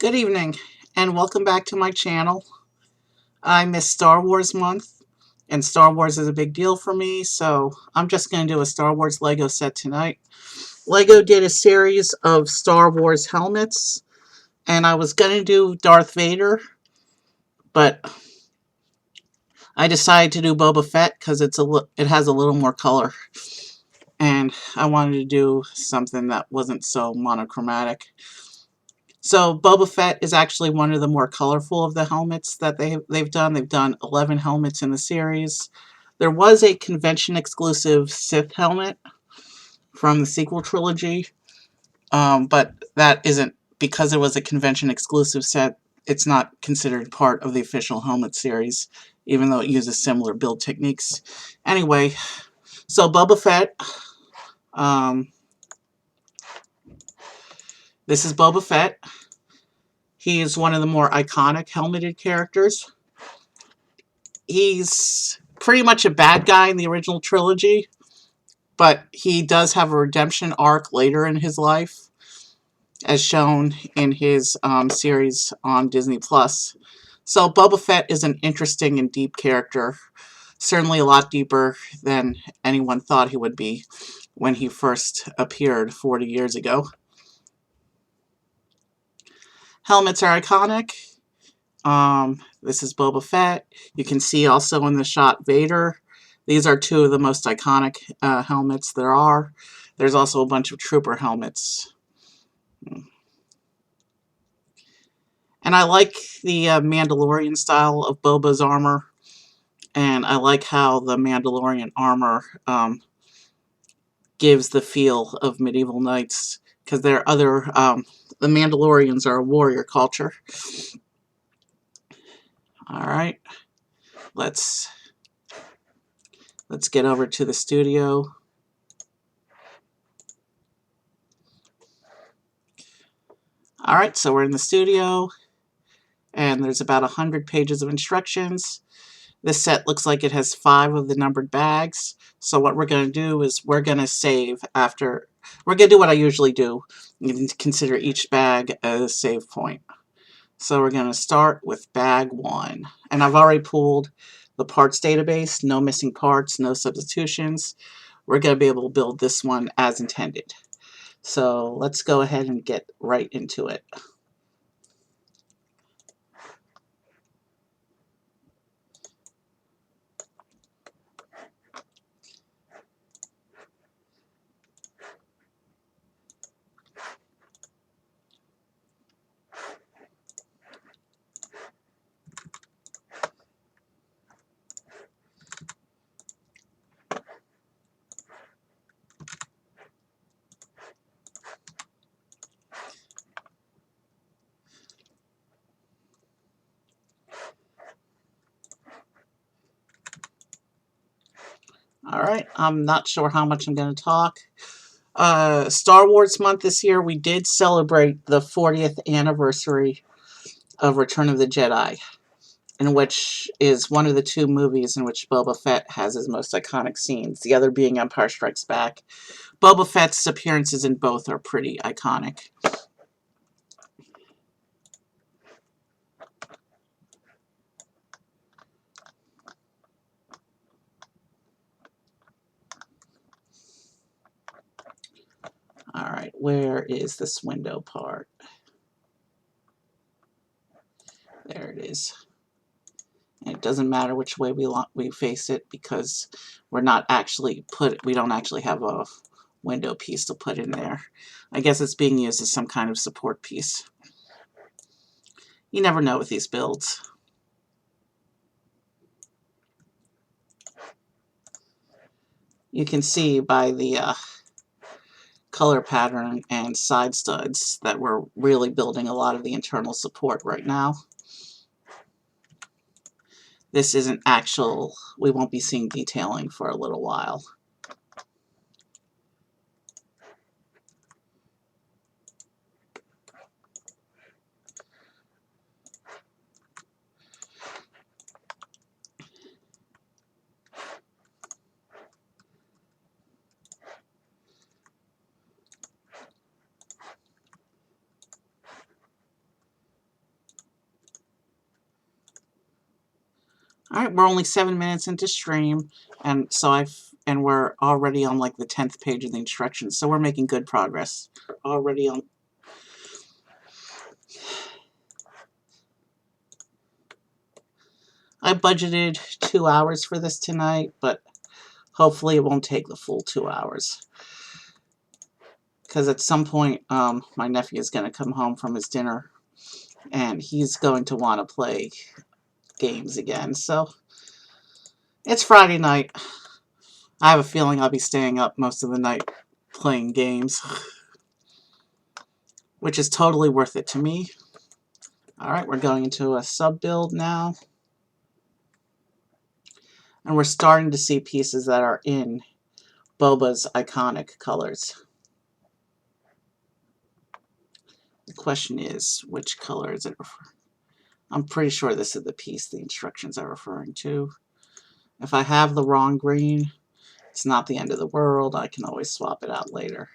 Good evening, and welcome back to my channel. I missed Star Wars month, and Star Wars is a big deal for me, so I'm just going to do a Star Wars Lego set tonight. Lego did a series of Star Wars helmets, and I was going to do Darth Vader, but I decided to do Boba Fett because it has a little more color, and I wanted to do something that wasn't so monochromatic. So Boba Fett is actually one of the more colorful of the helmets that they've done. They've done 11 helmets in the series. There was a convention exclusive Sith helmet from the sequel trilogy, but that isn't, because it was a convention exclusive set, it's not considered part of the official helmet series, even though it uses similar build techniques. Anyway, so Boba Fett, um, this is Boba Fett. He is one of the more iconic helmeted characters. He's pretty much a bad guy in the original trilogy, but he does have a redemption arc later in his life, as shown in his series on Disney+. So Boba Fett is an interesting and deep character, certainly a lot deeper than anyone thought he would be when he first appeared 40 years ago. Helmets are iconic. This is Boba Fett. You can see also in the shot Vader. These are two of the most iconic helmets there are. There's also a bunch of trooper helmets. And I like the Mandalorian style of Boba's armor. And I like how the Mandalorian armor gives the feel of medieval knights. Because there are other... the Mandalorians are a warrior culture. Alright. Let's get over to the studio. Alright, so we're in the studio, and there's about 100 pages of instructions. This set looks like it has 5 of the numbered bags, so what we're going to do is we're going to save after... We're going to do what I usually do. You can consider each bag a save point. So we're going to start with bag 1. And I've already pulled the parts database, no missing parts, no substitutions. We're going to be able to build this one as intended. So let's go ahead and get right into it. Alright, I'm not sure how much I'm going to talk. Star Wars month this year, we did celebrate the 40th anniversary of Return of the Jedi, in which is one of the 2 movies in which Boba Fett has his most iconic scenes, the other being Empire Strikes Back. Boba Fett's appearances in both are pretty iconic. Alright, where is this window part? There it is. And it doesn't matter which way we face it, because we don't actually have a window piece to put in there. I guess it's being used as some kind of support piece. You never know with these builds. You can see by the color pattern and side studs that we're really building a lot of the internal support right now. This isn't actual, we won't be seeing detailing for a little while. Alright, we're only 7 minutes into stream, and so we're already on like the 10th page of the instructions, so we're making good progress. Already on. I budgeted 2 hours for this tonight, but hopefully it won't take the full 2 hours. Because at some point, my nephew is going to come home from his dinner, and he's going to want to play games again, so it's Friday night. I have a feeling I'll be staying up most of the night playing games, which is totally worth it to me. Alright, we're going into a sub-build now. And we're starting to see pieces that are in Boba's iconic colors. The question is, which color is it referring? I'm pretty sure this is the piece the instructions are referring to. If I have the wrong green, it's not the end of the world. I can always swap it out later.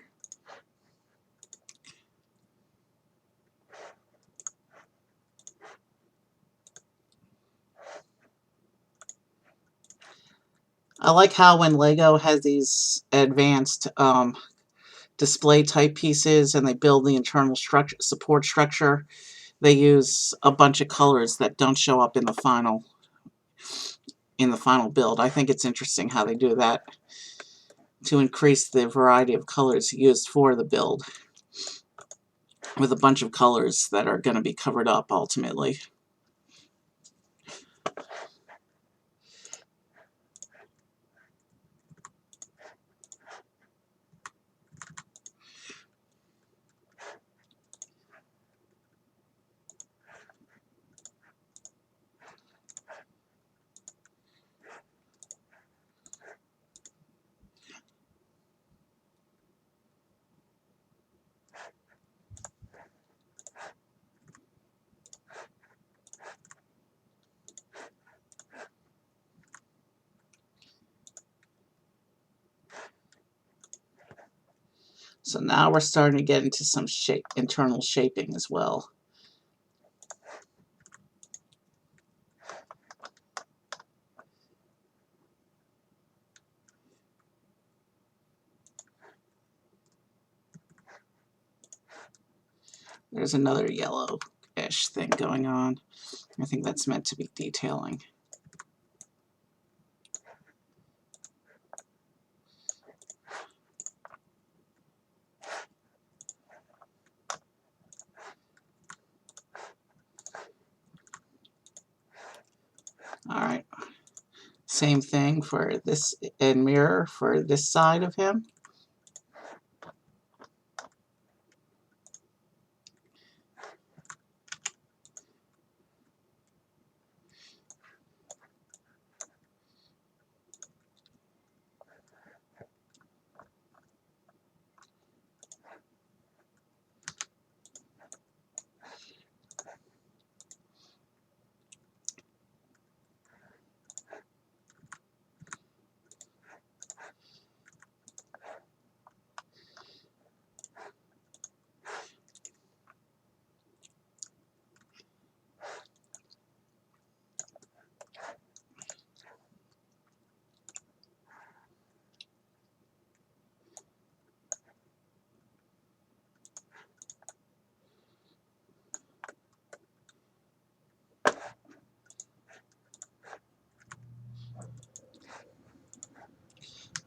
I like how when Lego has these advanced display type pieces and they build the internal support structure, they use a bunch of colors that don't show up in the final build. I think it's interesting how they do that to increase the variety of colors used for the build, with a bunch of colors that are going to be covered up ultimately. So now we're starting to get into some internal shaping as well. There's another yellowish thing going on. I think that's meant to be detailing. Alright. Same thing for this, and mirror for this side of him.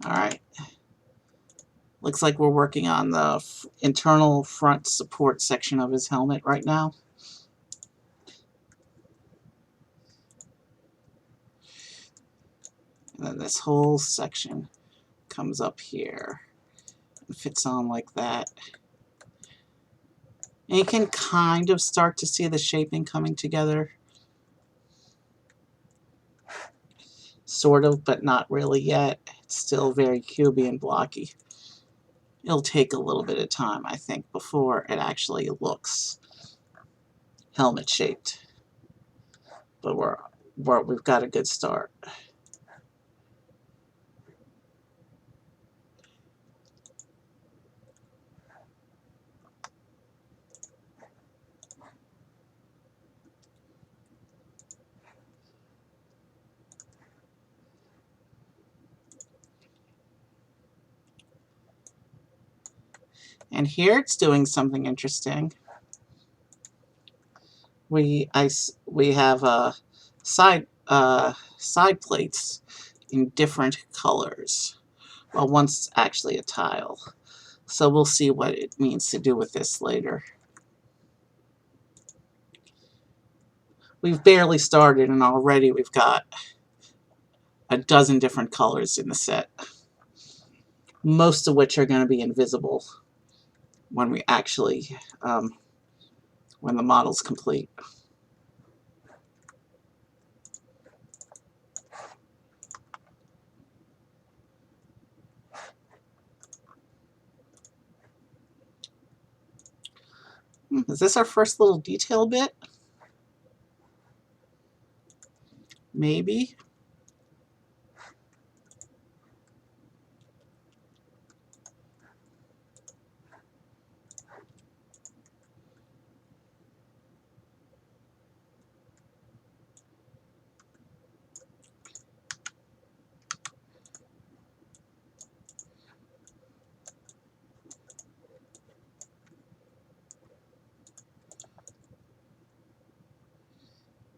Alright. Looks like we're working on the internal front support section of his helmet right now. And then this whole section comes up here and fits on like that. And you can kind of start to see the shaping coming together. Sort of, but not really yet. It's still very cubey and blocky. It'll take a little bit of time, I think, before it actually looks helmet shaped. But we've got a good start. And here it's doing something interesting. We have side plates in different colors. Well, one's actually a tile. So we'll see what it means to do with this later. We've barely started and already we've got a dozen different colors in the set. Most of which are going to be invisible when we actually, when the model's complete. Is this our first little detail bit? Maybe.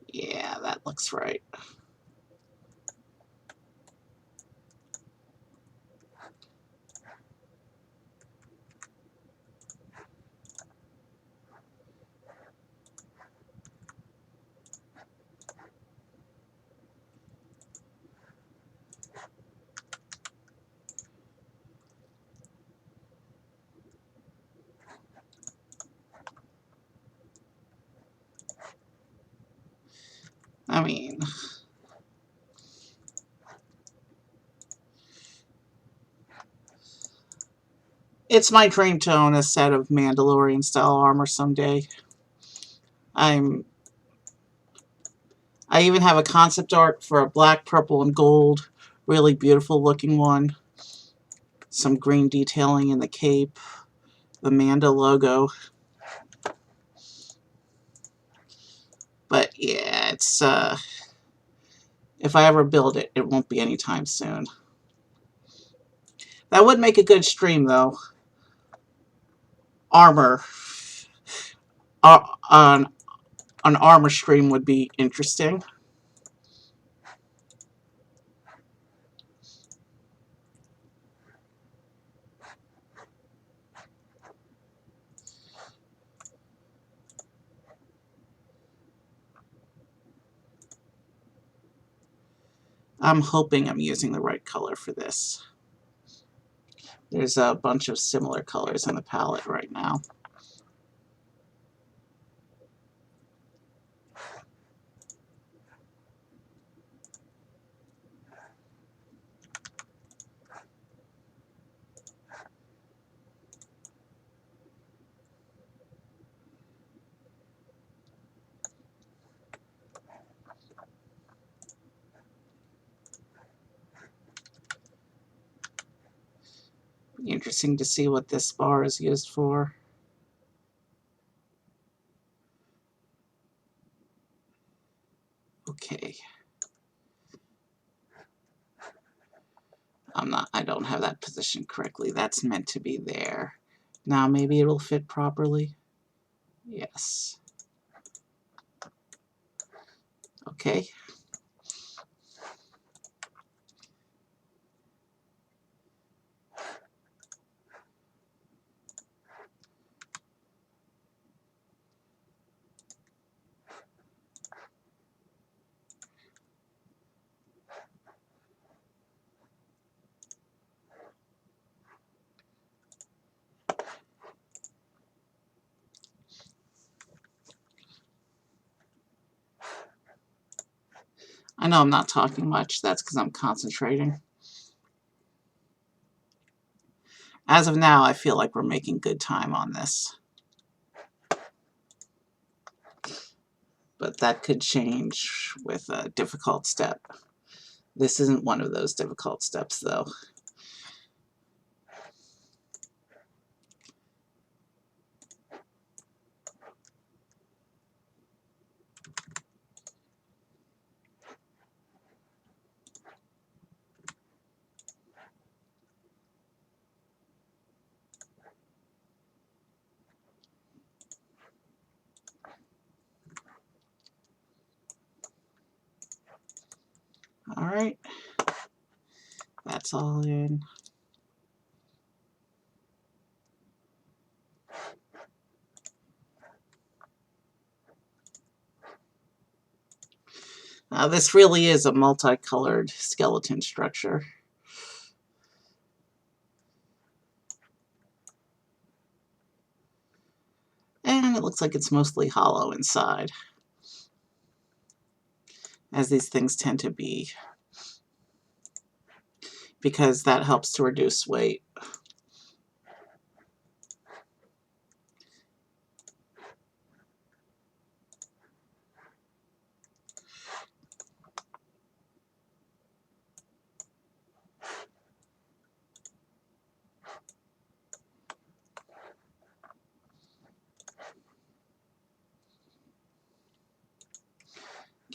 Yeah, that looks right. I mean, it's my dream to own a set of Mandalorian style armor someday. I even have a concept art for a black, purple, and gold, really beautiful looking one. Some green detailing in the cape, the Manda logo. But yeah, it's if I ever build it, it won't be anytime soon. That would make a good stream though. Armor. On an armor stream would be interesting. I'm hoping I'm using the right color for this. There's a bunch of similar colors in the palette right now. Interesting to see what this bar is used for. Okay. I don't have that positioned correctly. That's meant to be there. Now maybe it'll fit properly. Yes. Okay. I know I'm not talking much. That's because I'm concentrating. As of now, I feel like we're making good time on this. But that could change with a difficult step. This isn't one of those difficult steps, though. Alright, that's all in. Now this really is a multicolored skeleton structure. And it looks like it's mostly hollow inside, as these things tend to be, because that helps to reduce weight.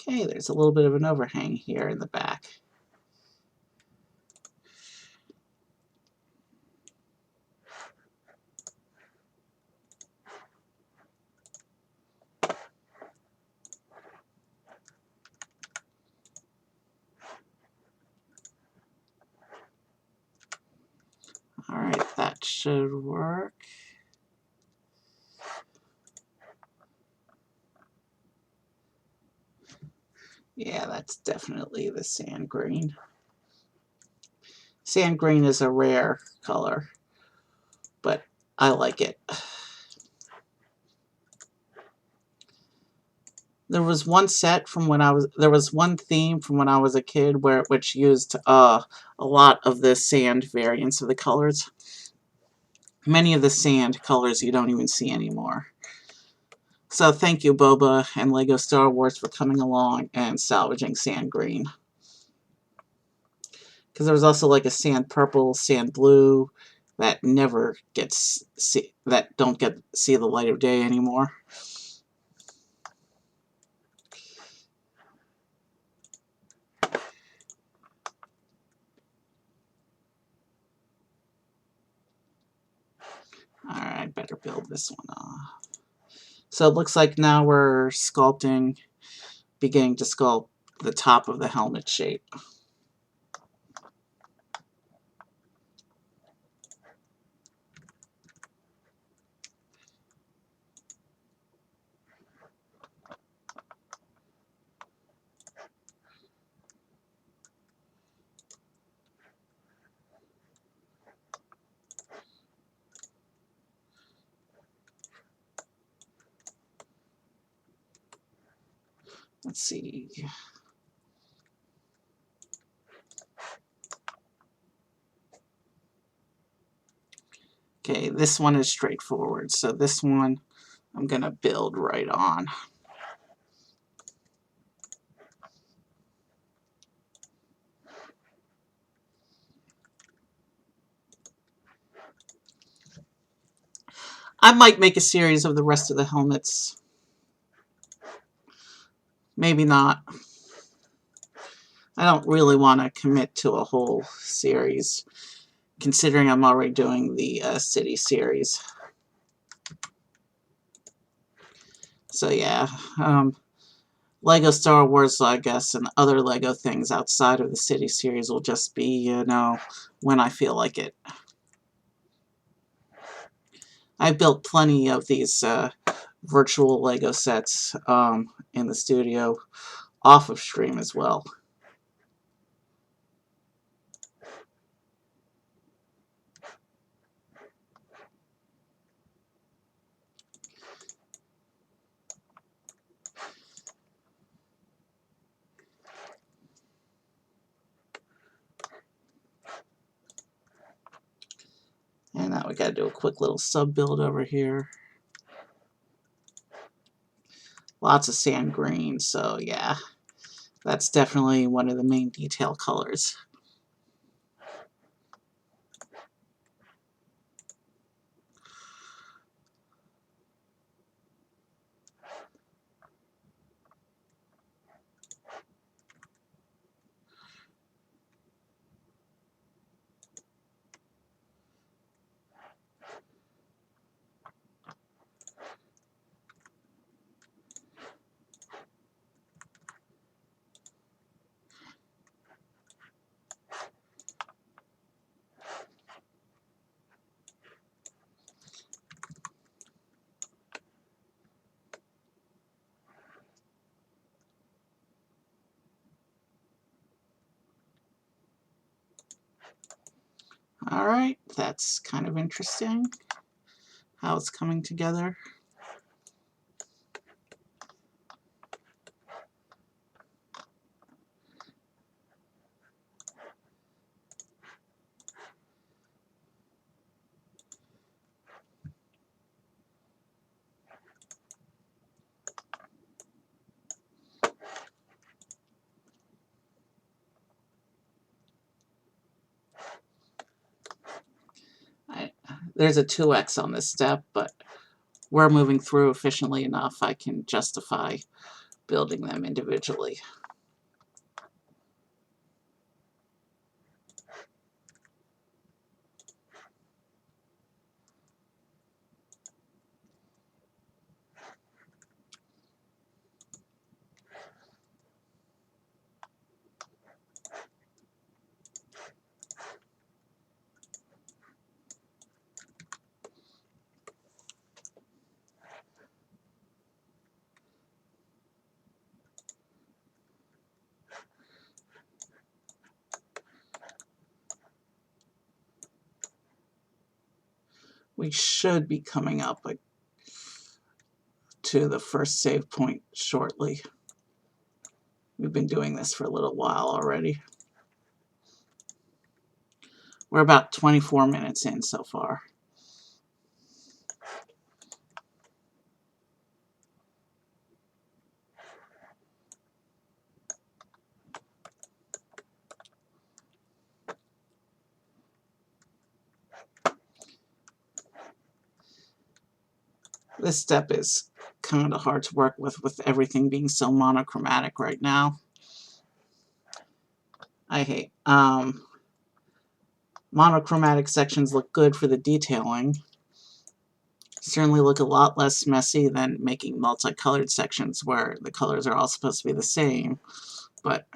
Okay, there's a little bit of an overhang here in the back. Alright, that should work. Yeah, that's definitely the sand green. Sand green is a rare color, but I like it. There was one set from when there was one theme from when I was a kid which used a lot of the sand variants of the colors. Many of the sand colors you don't even see anymore. So thank you, Boba and Lego Star Wars, for coming along and salvaging sand green. Because there was also like a sand purple, sand blue that never gets that don't get see the light of day anymore. Alright, better build this one off. So it looks like now we're beginning to sculpt the top of the helmet shape. Let's see. Okay, this one is straightforward, so this one I'm going to build right on. I might make a series of the rest of the helmets. Maybe not. I don't really want to commit to a whole series, considering I'm already doing the city series. So yeah, Lego Star Wars, I guess, and other Lego things outside of the city series will just be, you know, when I feel like it. I built plenty of these virtual Lego sets in the studio off of stream as well. And now we gotta do a quick little sub build over here. Lots of sand green, so yeah, that's definitely one of the main detail colors. Alright, that's kind of interesting how it's coming together. There's a 2x on this step, but we're moving through efficiently enough I can justify building them individually. We should be coming up to the first save point shortly. We've been doing this for a little while already. We're about 24 minutes in so far. This step is kind of hard to work with everything being so monochromatic right now. I hate monochromatic sections look good for the detailing. Certainly look a lot less messy than making multicolored sections where the colors are all supposed to be the same, but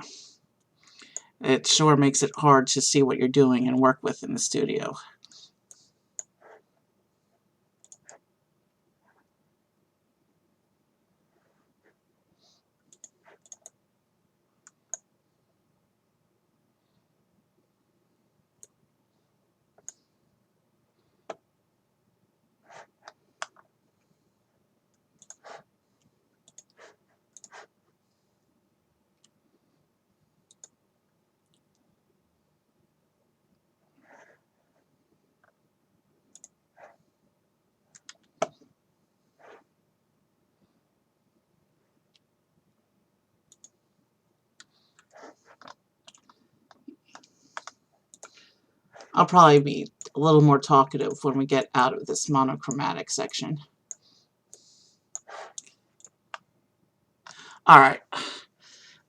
it sure makes it hard to see what you're doing and work with in the studio. I'll probably be a little more talkative when we get out of this monochromatic section. Alright,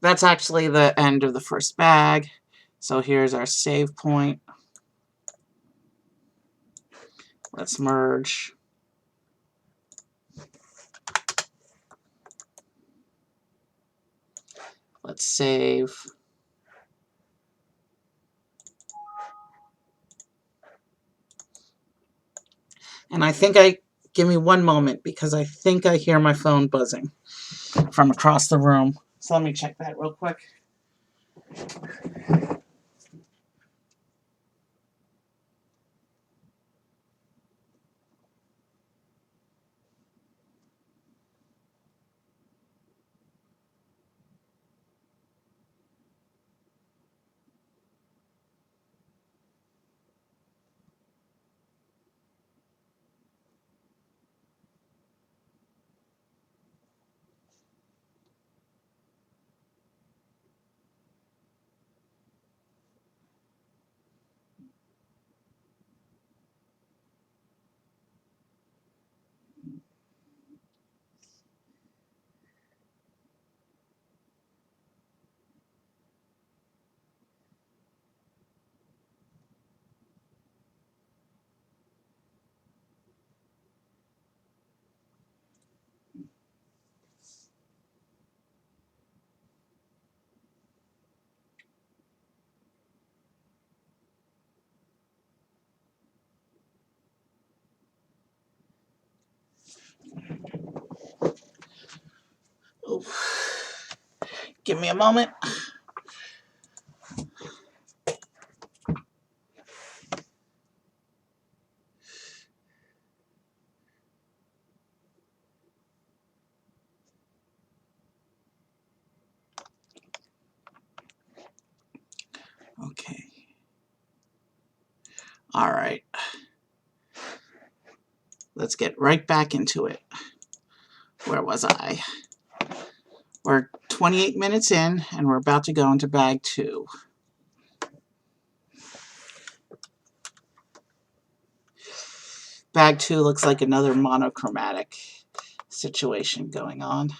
that's actually the end of the first bag. So here's our save point. Let's merge. Let's save. And I think give me one moment because I think I hear my phone buzzing from across the room. So let me check that real quick. Oh. Give me a moment. All right. Let's get right back into it. Where was I? We're 28 minutes in, and we're about to go into bag 2. Bag 2 looks like another monochromatic situation going on.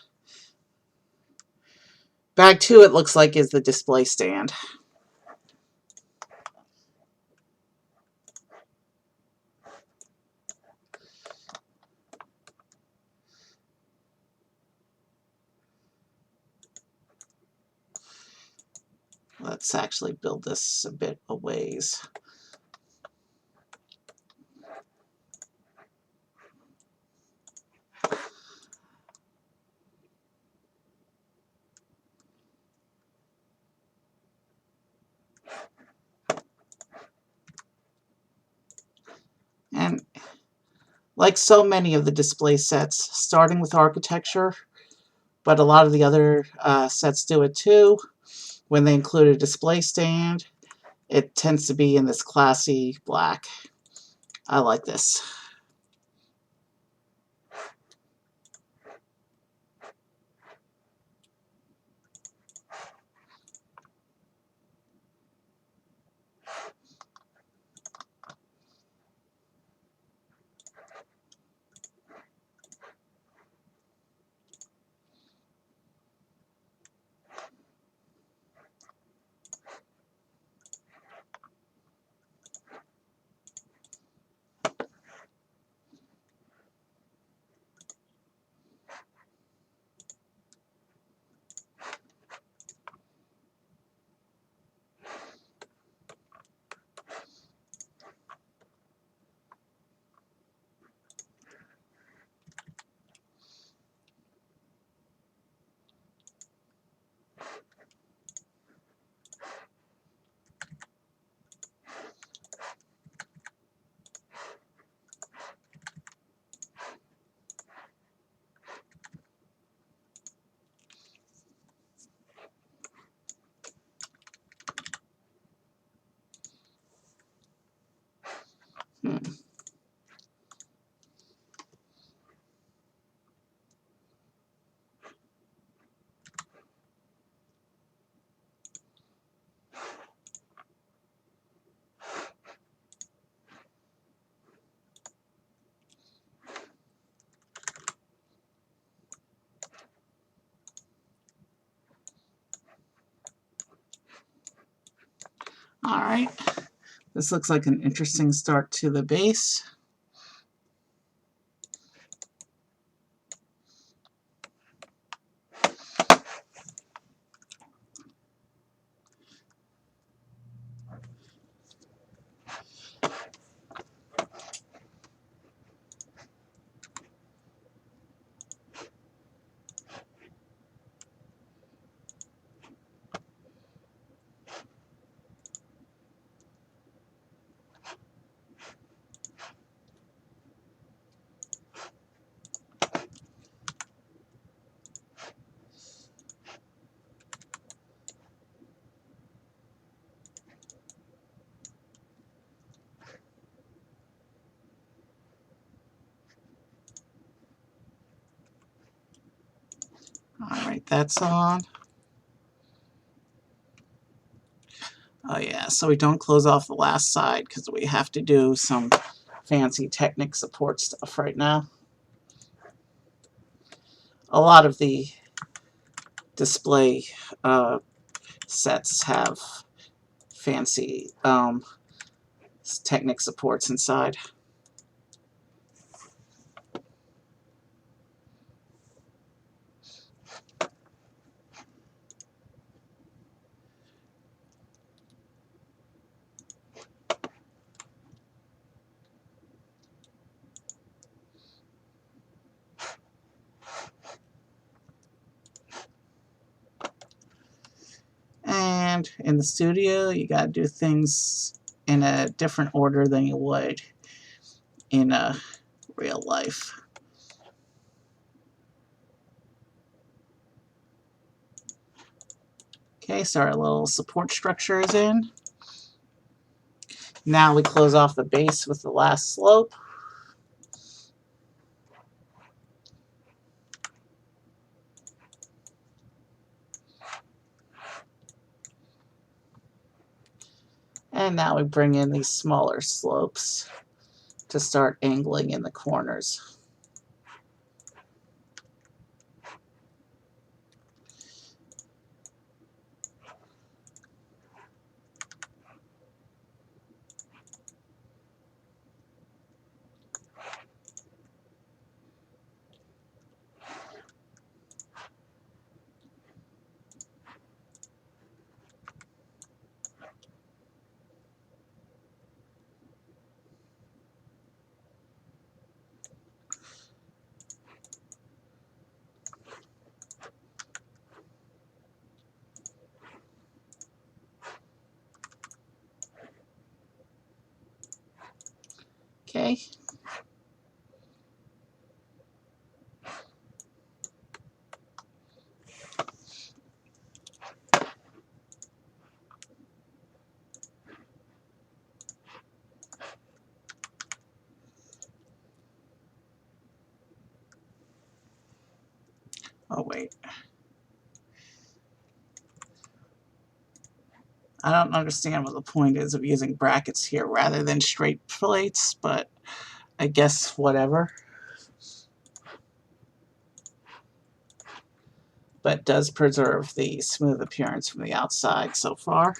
Bag 2, it looks like, is the display stand. Let's actually build this a bit a ways. And like so many of the display sets, starting with architecture, but a lot of the other sets do it too. When they include a display stand, it tends to be in this classy black. I like this. Hmm. All right. This looks like an interesting start to the base. All right, that's on. Oh yeah, so we don't close off the last side because we have to do some fancy Technic support stuff right now. A lot of the display sets have fancy Technic supports inside. And in the studio, you got to do things in a different order than you would in real life. Okay, so our little support structure is in. Now we close off the base with the last slope. And now we bring in these smaller slopes to start angling in the corners. Okay. Oh, wait. I don't understand what the point is of using brackets here rather than straight plates, but I guess whatever. But does preserve the smooth appearance from the outside so far.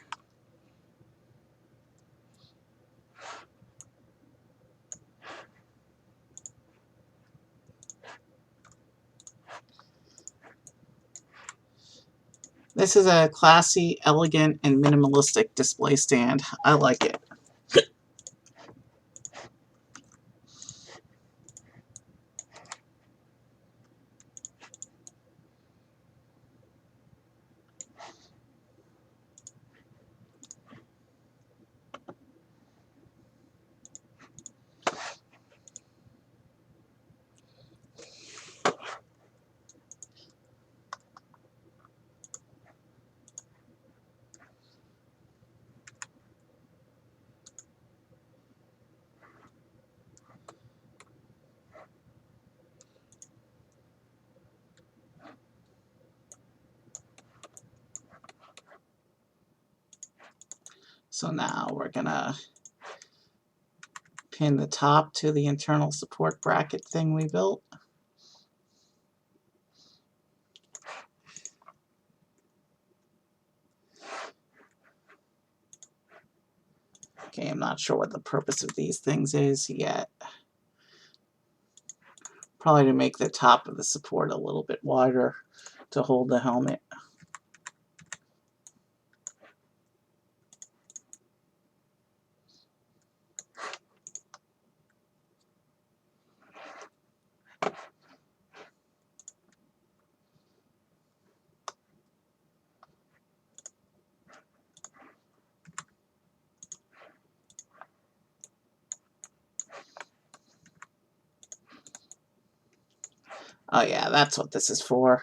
This is a classy, elegant, and minimalistic display stand. I like it. So now we're gonna pin the top to the internal support bracket thing we built. Okay, I'm not sure what the purpose of these things is yet. Probably to make the top of the support a little bit wider to hold the helmet. Oh yeah, that's what this is for.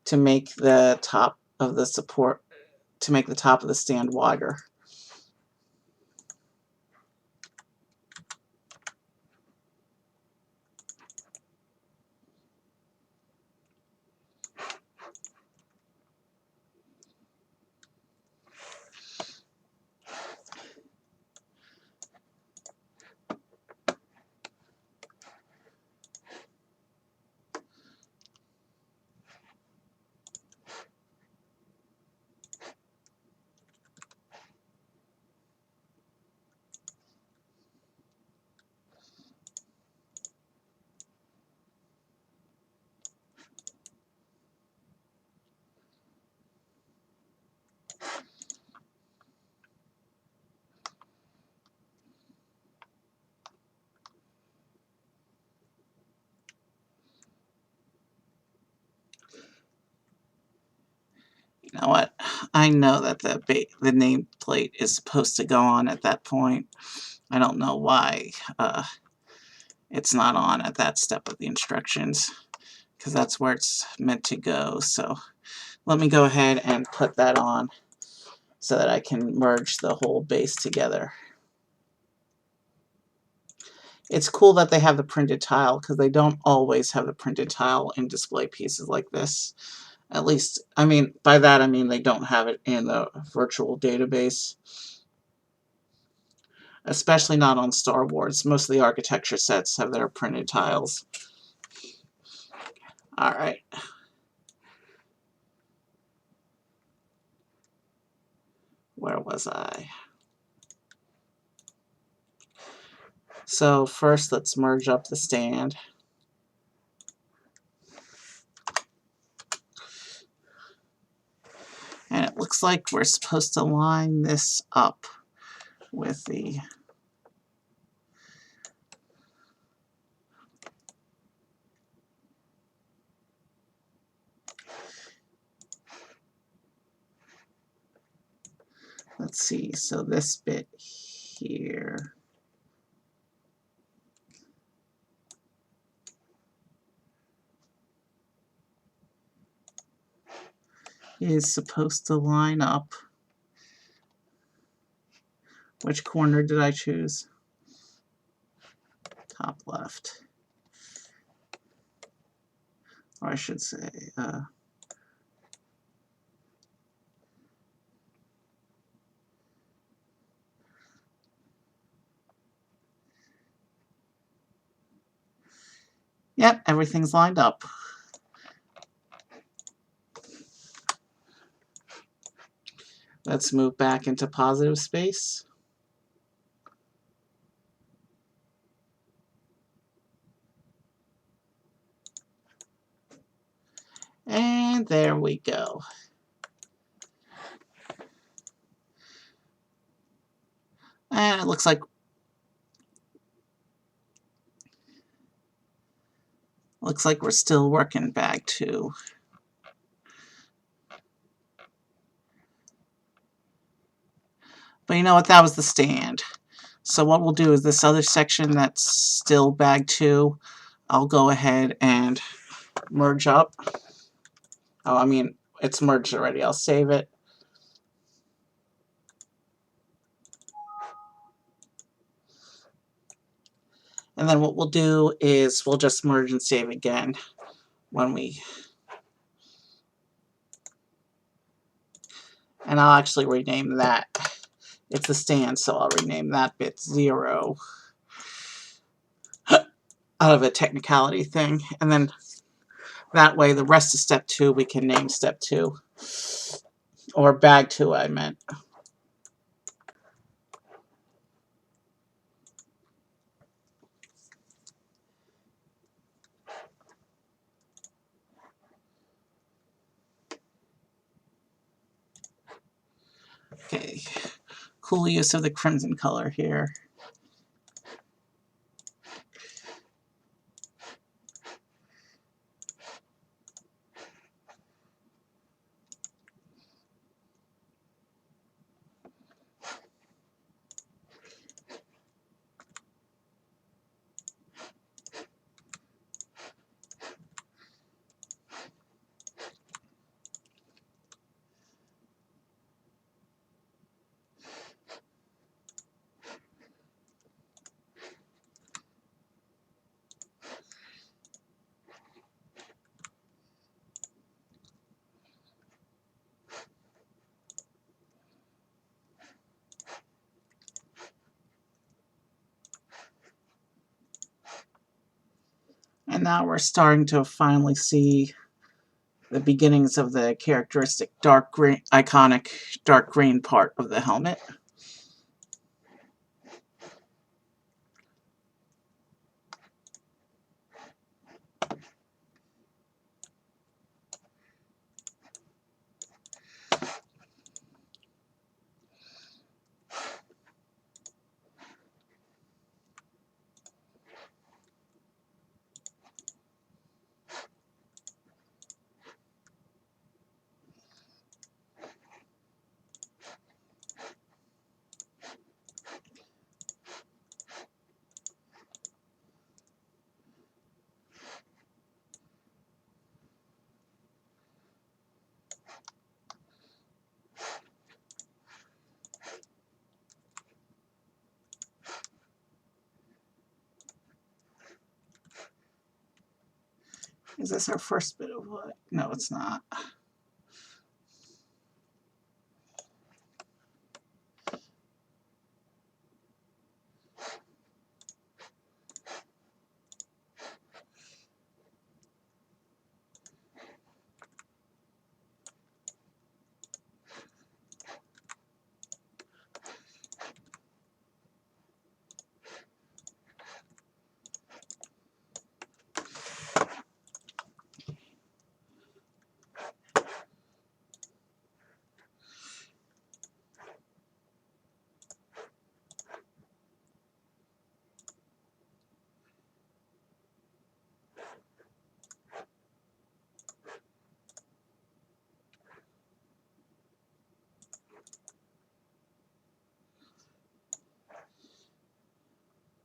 To make the top of the support, to make the top of the stand wider. You know what? I know that the nameplate is supposed to go on at that point. I don't know why it's not on at that step of the instructions, because that's where it's meant to go. So let me go ahead and put that on so that I can merge the whole base together. It's cool that they have the printed tile because they don't always have the printed tile in display pieces like this. At least, I mean, by that I mean they don't have it in the virtual database. Especially not on Star Wars. Most of the architecture sets have their printed tiles. Alright. Where was I? So first let's merge up the stand. And it looks like we're supposed to line this up with the let's see, so this bit here is supposed to line up. Which corner did I choose? Top left. Or I should say, yep, everything's lined up. Let's move back into positive space. And there we go. And it looks like we're still working bag 2. But you know what? That was the stand. So what we'll do is this other section that's still bag 2, I'll go ahead and merge up. Oh, I mean, it's merged already. I'll save it. And then what we'll do is we'll just merge and save again when we... And I'll actually rename that. It's a stand, so I'll rename that bit 0 out of a technicality thing. And then that way the rest of step 2 we can name step 2. Or bag 2, I meant. Okay, cool use of the crimson color here. And now we're starting to finally see the beginnings of the characteristic dark green, iconic dark green part of the helmet. Is this our first bit of wood? No, it's not.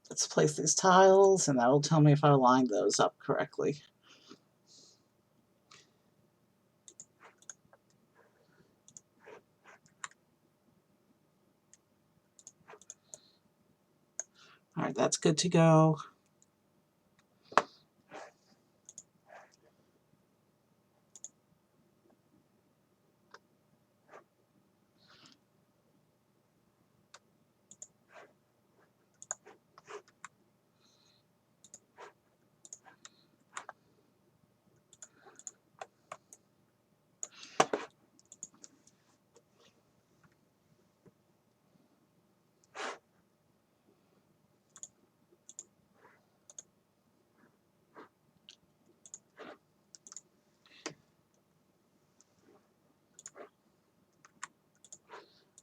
Let's place these tiles, and that'll tell me if I lined those up correctly. All right, that's good to go.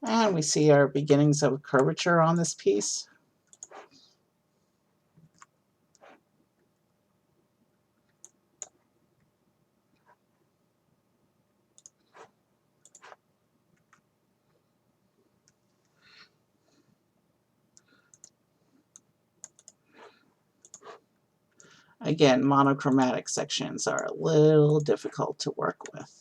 And we see our beginnings of curvature on this piece. Again, monochromatic sections are a little difficult to work with.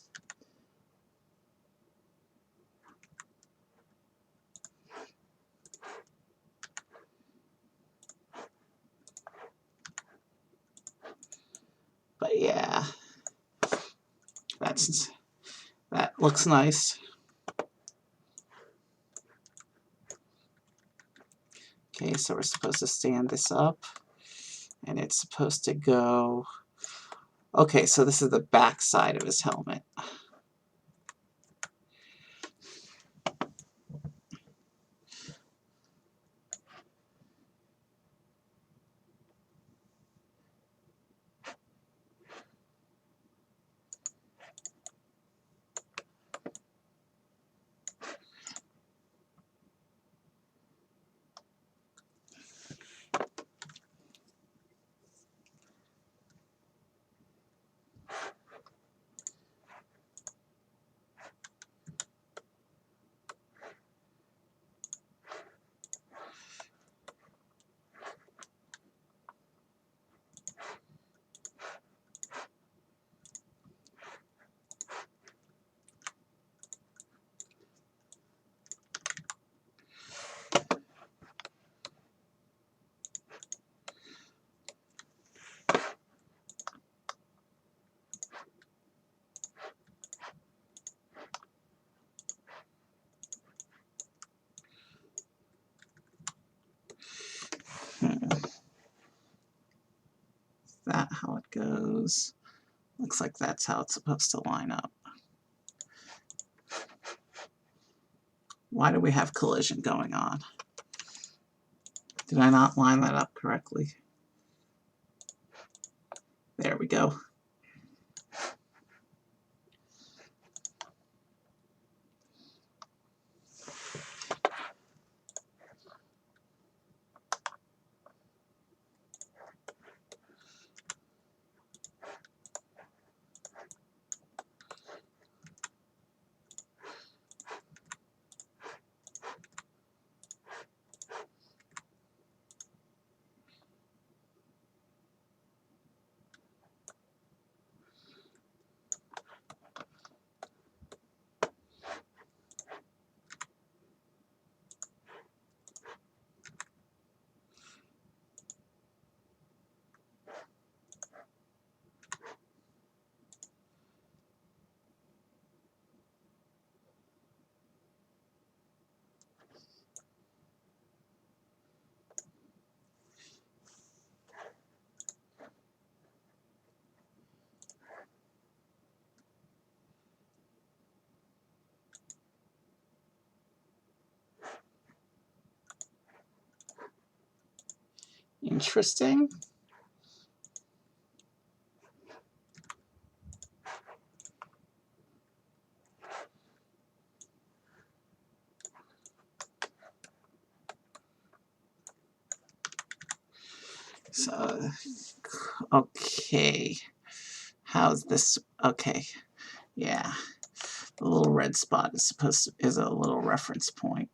But yeah, that looks nice. Okay, so we're supposed to stand this up, and it's supposed to go. Okay, so this is the back side of his helmet. Is that how it goes? Looks like that's how it's supposed to line up. Why do we have collision going on? Did I not line that up correctly? There we go. Interesting. So, okay. How's this? Okay. Yeah. The little red spot is a little reference point.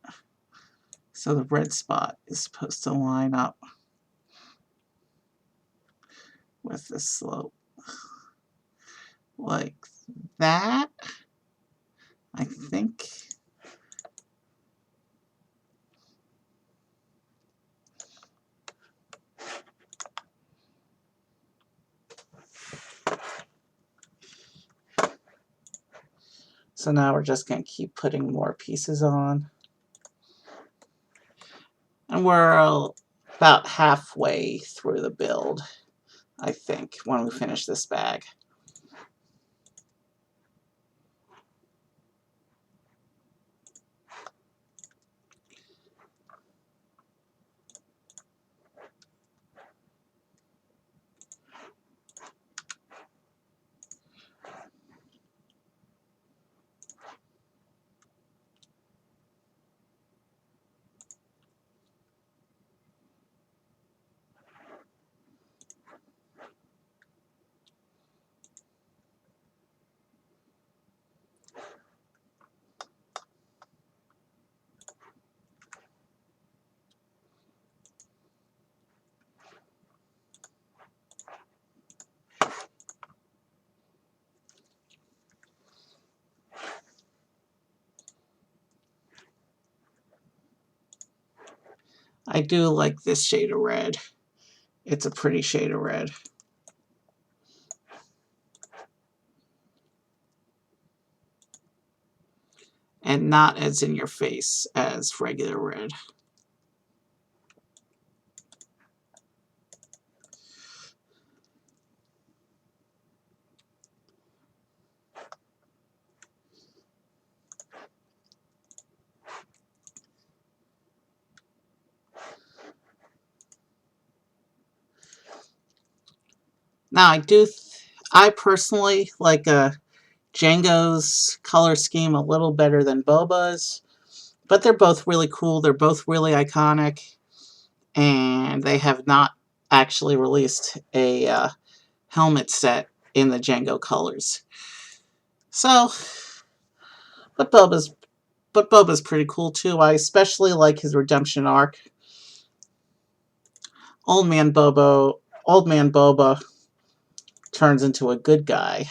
So the red spot is supposed to line up with the slope like that, I think. So now we're just going to keep putting more pieces on. And we're about halfway through the build, I think, when we finish this bag. I do like this shade of red. It's a pretty shade of red. And not as in your face as regular red. Now I personally like Django's color scheme a little better than Boba's, but they're both really cool. They're both really iconic, and they have not actually released a helmet set in the Django colors. So, but Boba's pretty cool too. I especially like his redemption arc. Old Man Boba turns into a good guy.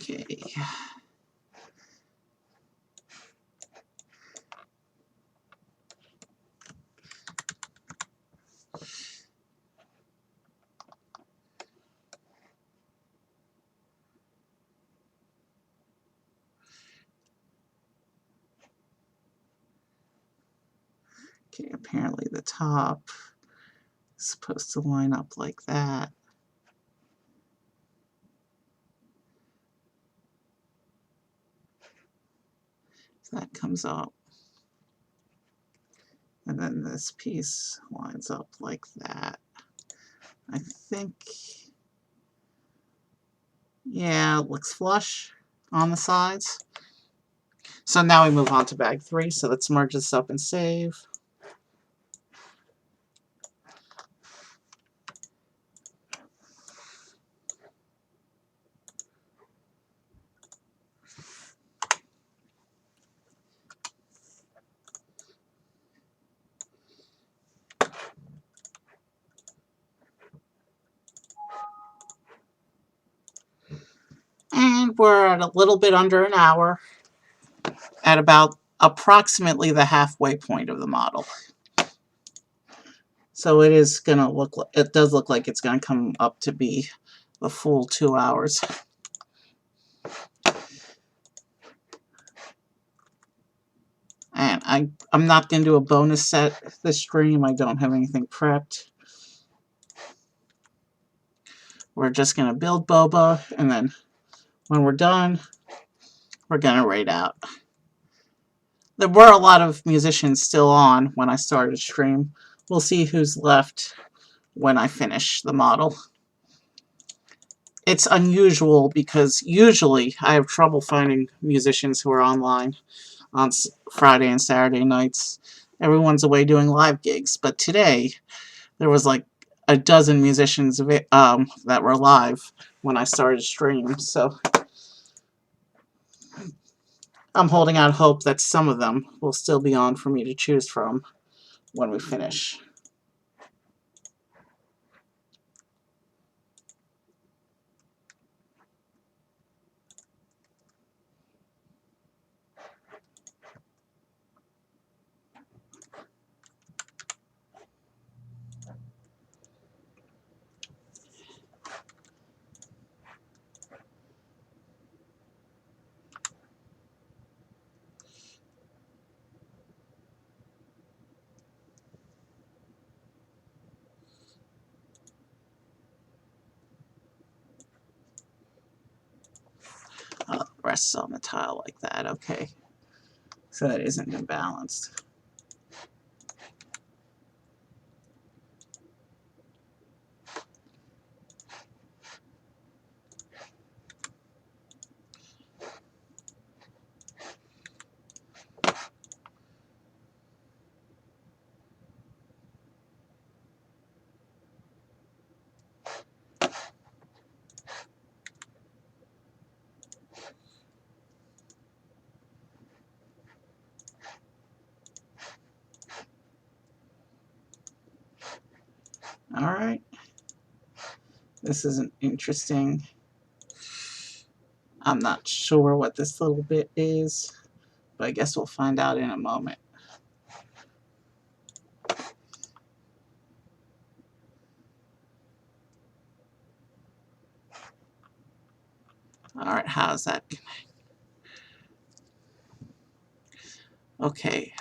Okay. Okay, apparently the top is supposed to line up like that. So that comes up. And then this piece lines up like that. I think, yeah, it looks flush on the sides. So now we move on to bag 3. So let's merge this up and save. And we're at a little bit under an hour, at about approximately the halfway point of the model. So it is going to look, it does look like it's going to come up to be the full 2 hours. And I'm not going to do a bonus set this stream. I don't have anything prepped. We're just going to build Boba, and then when we're done, we're going to raid out. There were a lot of musicians still on when I started stream. We'll see who's left when I finish the model. It's unusual because usually I have trouble finding musicians who are online on Friday and Saturday nights. Everyone's away doing live gigs, but today there was like a dozen musicians that were live when I started stream, so I'm holding out hope that some of them will still be on for me to choose from when we finish. Rests on the tile like that, okay. So that isn't imbalanced. Alright. This isn't interesting. I'm not sure what this little bit is, but I guess we'll find out in a moment. Alright, how's that? Okay.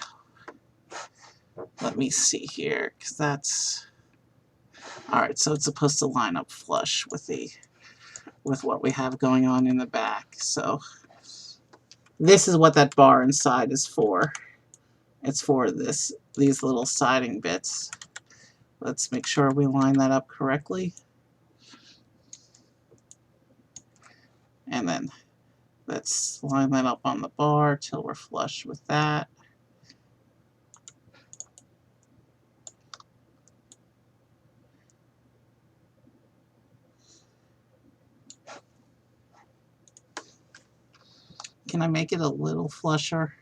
Let me see here, because that's... Alright, so it's supposed to line up flush with what we have going on in the back. So this is what that bar inside is for. It's for these little siding bits. Let's make sure we line that up correctly. And then let's line that up on the bar till we're flush with that. Can I make it a little flusher?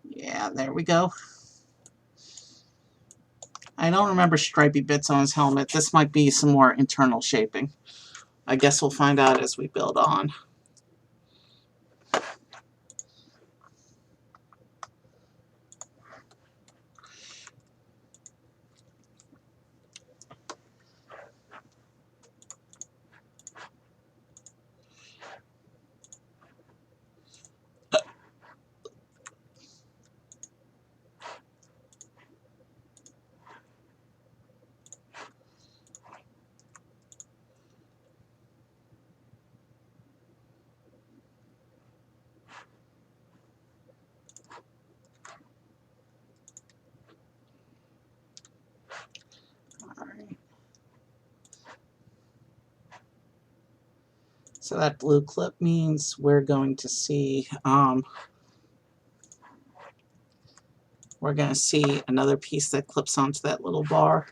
Yeah, there we go. I don't remember stripy bits on his helmet. This might be some more internal shaping. I guess we'll find out as we build on. So that blue clip means we're going to see another piece that clips onto that little bar.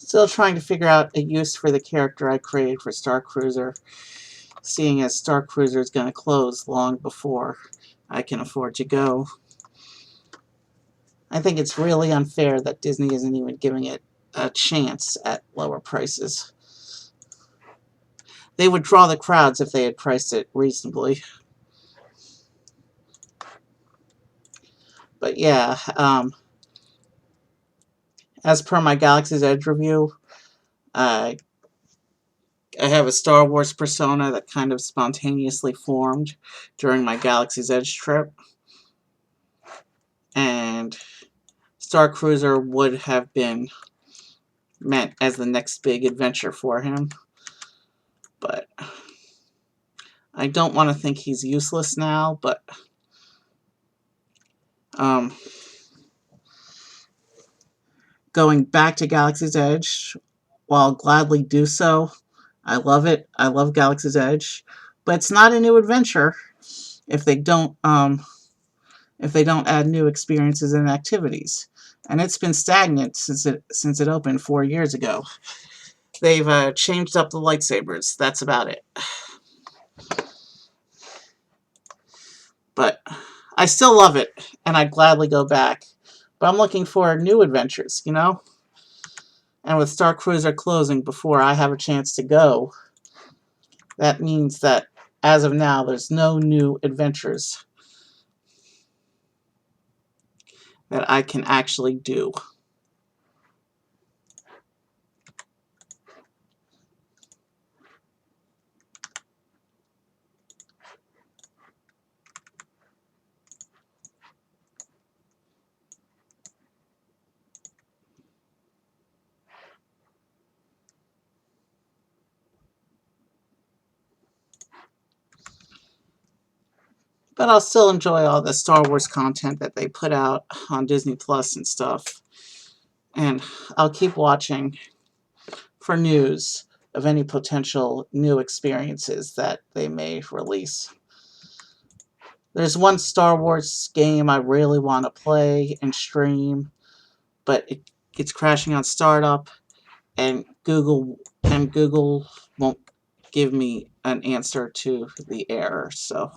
Still trying to figure out a use for the character I created for Star Cruiser, seeing as Star Cruiser is going to close long before I can afford to go. I think it's really unfair that Disney isn't even giving it a chance at lower prices. They would draw the crowds if they had priced it reasonably. But yeah, as per my Galaxy's Edge review, I have a Star Wars persona that kind of spontaneously formed during my Galaxy's Edge trip. And Star Cruiser would have been meant as the next big adventure for him. But I don't want to think he's useless now, but going back to Galaxy's Edge, while I'll gladly do so, I love it. I love Galaxy's Edge, but it's not a new adventure if they don't add new experiences and activities. And it's been stagnant since it opened 4 years ago. They've changed up the lightsabers. That's about it. But I still love it, and I'd gladly go back. But I'm looking for new adventures, you know? And with Star Cruiser closing before I have a chance to go, that means that as of now, there's no new adventures that I can actually do. But I'll still enjoy all the Star Wars content that they put out on Disney Plus and stuff. And I'll keep watching for news of any potential new experiences that they may release. There's one Star Wars game I really want to play and stream, but it's crashing on startup, and Google won't give me an answer to the error. So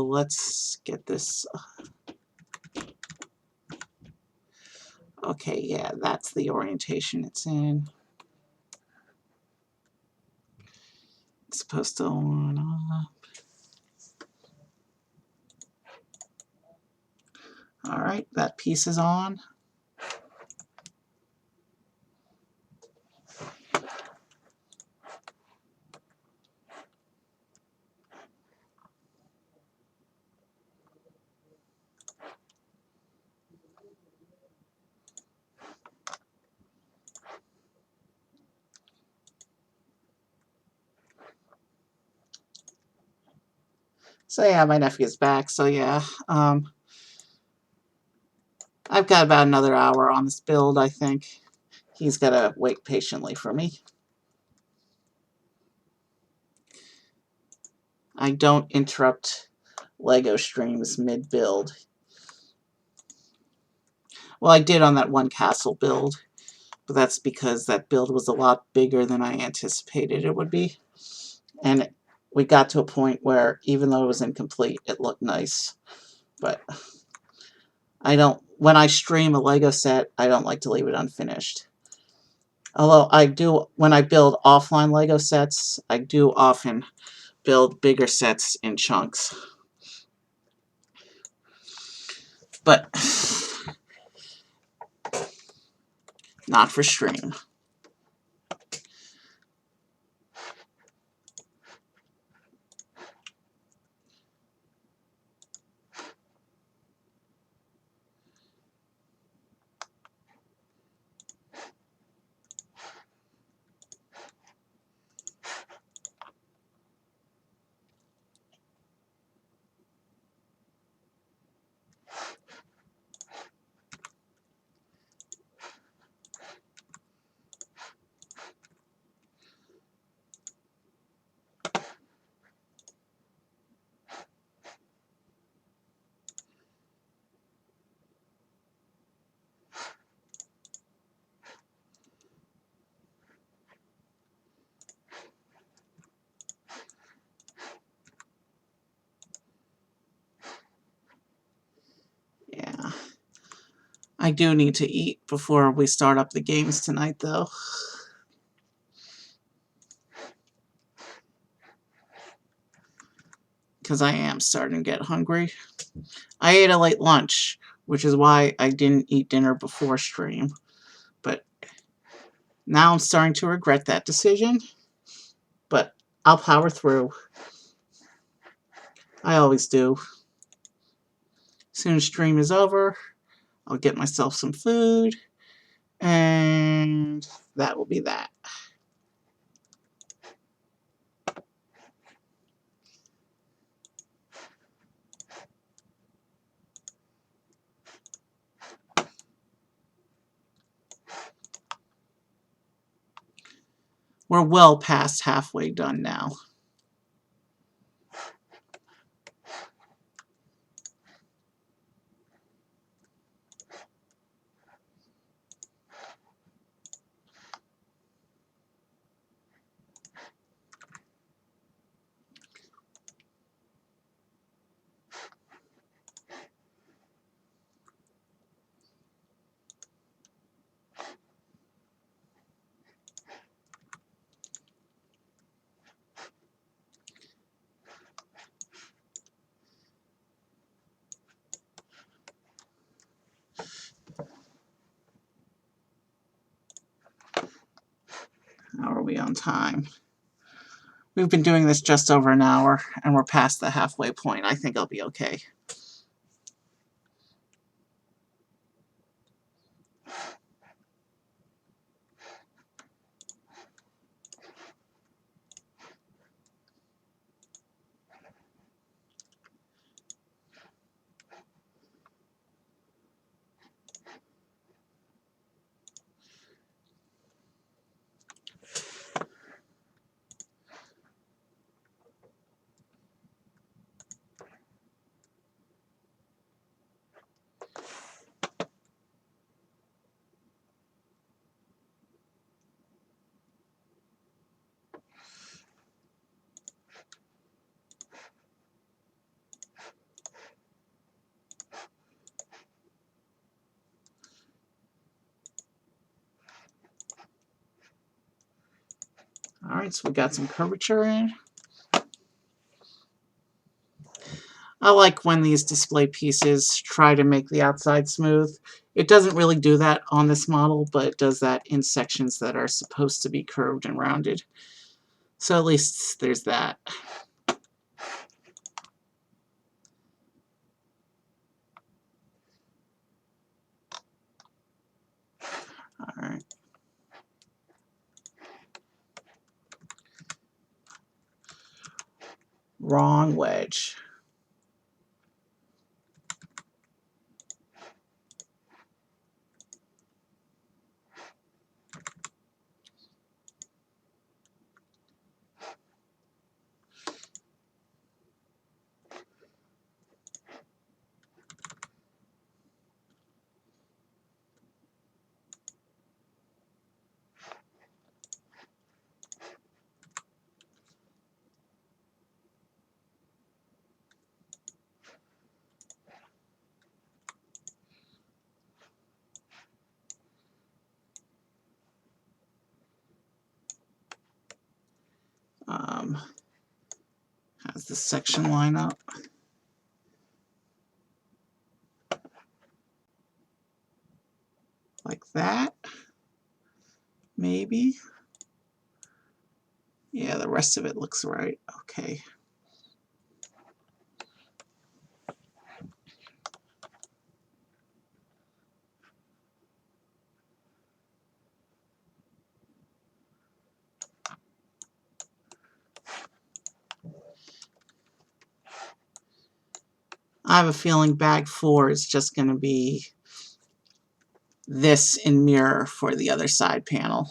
let's get this. Okay, yeah, that's the orientation it's in. It's supposed to on up. Alright, that piece is on. So yeah, my nephew's back, so yeah. I've got about another hour on this build, I think. He's got to wait patiently for me. I don't interrupt LEGO streams mid-build. Well, I did on that one castle build, but that's because that build was a lot bigger than I anticipated it would be. And we got to a point where, even though it was incomplete, it looked nice. But when I stream a LEGO set, I don't like to leave it unfinished. Although I do, when I build offline LEGO sets, I do often build bigger sets in chunks. But not for stream. I do need to eat before we start up the games tonight, though. Because I am starting to get hungry. I ate a late lunch, which is why I didn't eat dinner before stream. But now I'm starting to regret that decision. But I'll power through. I always do. As soon as stream is over, I'll get myself some food. And that will be that. We're well past halfway done now. How are we on time? We've been doing this just over an hour, and we're past the halfway point. I think I'll be okay. Alright, so we got some curvature in. I like when these display pieces try to make the outside smooth. It doesn't really do that on this model, but it does that in sections that are supposed to be curved and rounded. So at least there's that. Alright. Wrong wedge. How's this section line up? Like that? Maybe? Yeah, the rest of it looks right. Okay. I have a feeling bag 4 is just going to be this in mirror for the other side panel.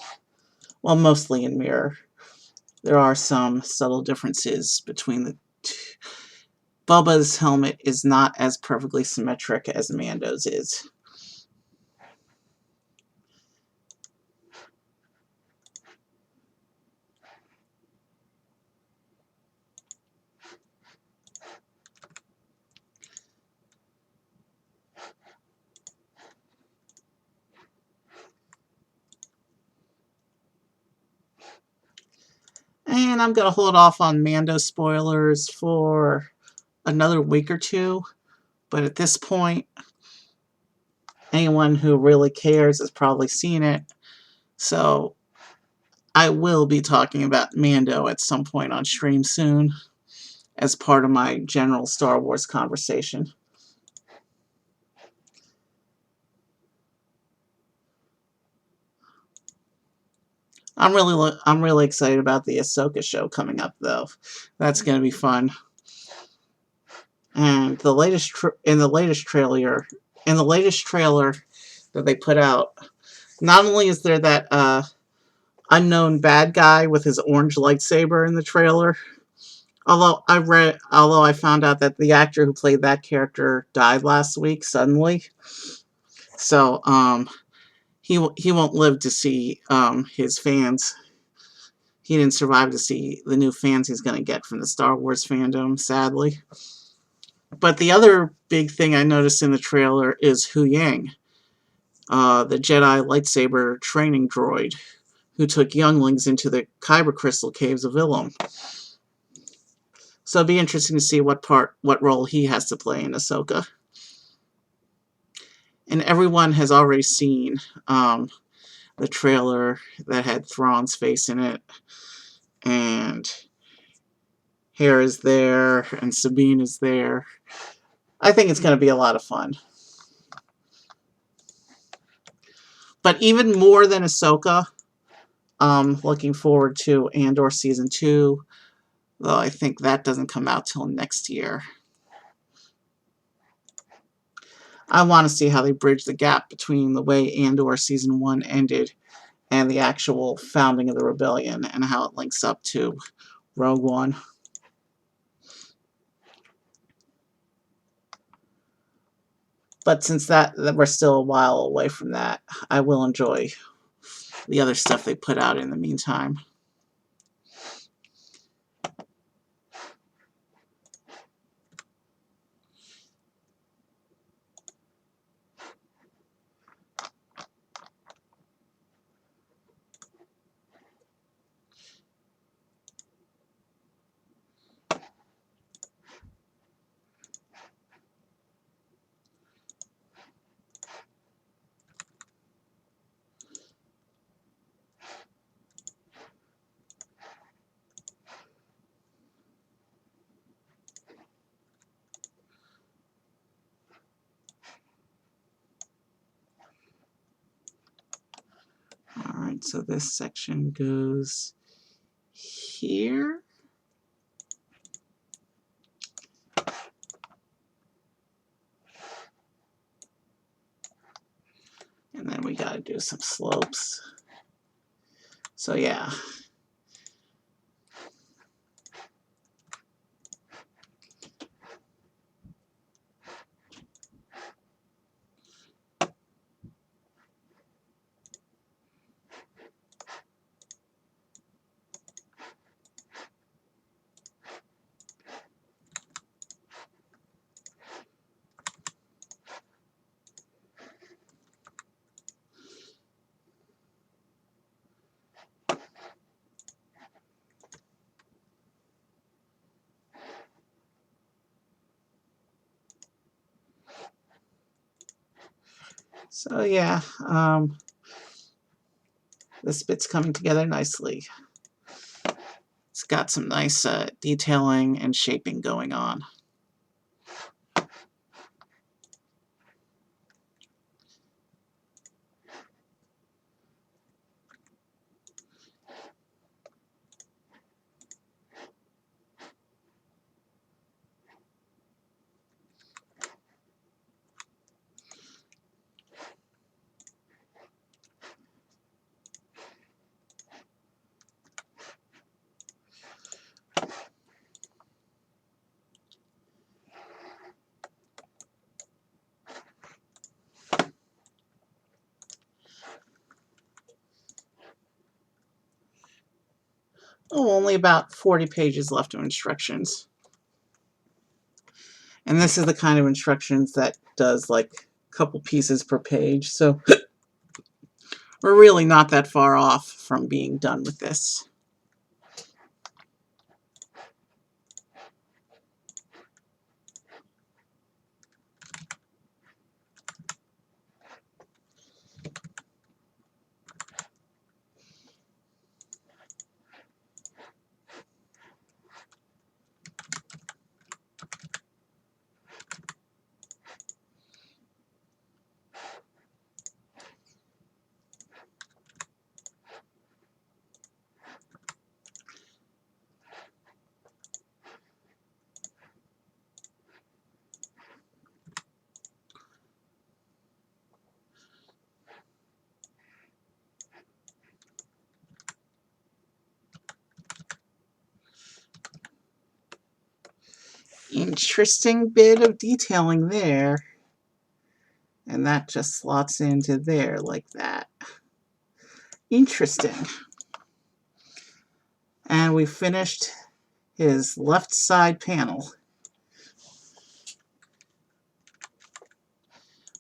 Well, mostly in mirror. There are some subtle differences between the two. Boba's helmet is not as perfectly symmetric as Mando's is. And I'm going to hold off on Mando spoilers for another week or two. But at this point, anyone who really cares has probably seen it. So I will be talking about Mando at some point on stream soon as part of my general Star Wars conversation. I'm really excited about the Ahsoka show coming up, though. That's going to be fun. And the latest trailer that they put out, not only is there that unknown bad guy with his orange lightsaber in the trailer, although I found out that the actor who played that character died last week suddenly, so he won't live to see his fans. He didn't survive to see the new fans he's going to get from the Star Wars fandom, sadly. But the other big thing I noticed in the trailer is Hu Yang, the Jedi lightsaber training droid, who took younglings into the Kyber crystal caves of Ilum. So it'll be interesting to see what role he has to play in Ahsoka. And everyone has already seen the trailer that had Thrawn's face in it, and Hera is there, and Sabine is there. I think it's going to be a lot of fun. But even more than Ahsoka, looking forward to Andor Season 2, though I think that doesn't come out till next year. I want to see how they bridge the gap between the way Andor Season 1 ended and the actual founding of the rebellion, and how it links up to Rogue One. But since that we're still a while away from that, I will enjoy the other stuff they put out in the meantime. Alright, so this section goes here. And then we gotta do some slopes. So yeah. So yeah, this bit's coming together nicely. It's got some nice detailing and shaping going on. Oh, only about 40 pages left of instructions. And this is the kind of instructions that does like a couple pieces per page, so we're really not that far off from being done with this. Interesting bit of detailing there. And that just slots into there like that. Interesting. And we finished his left side panel.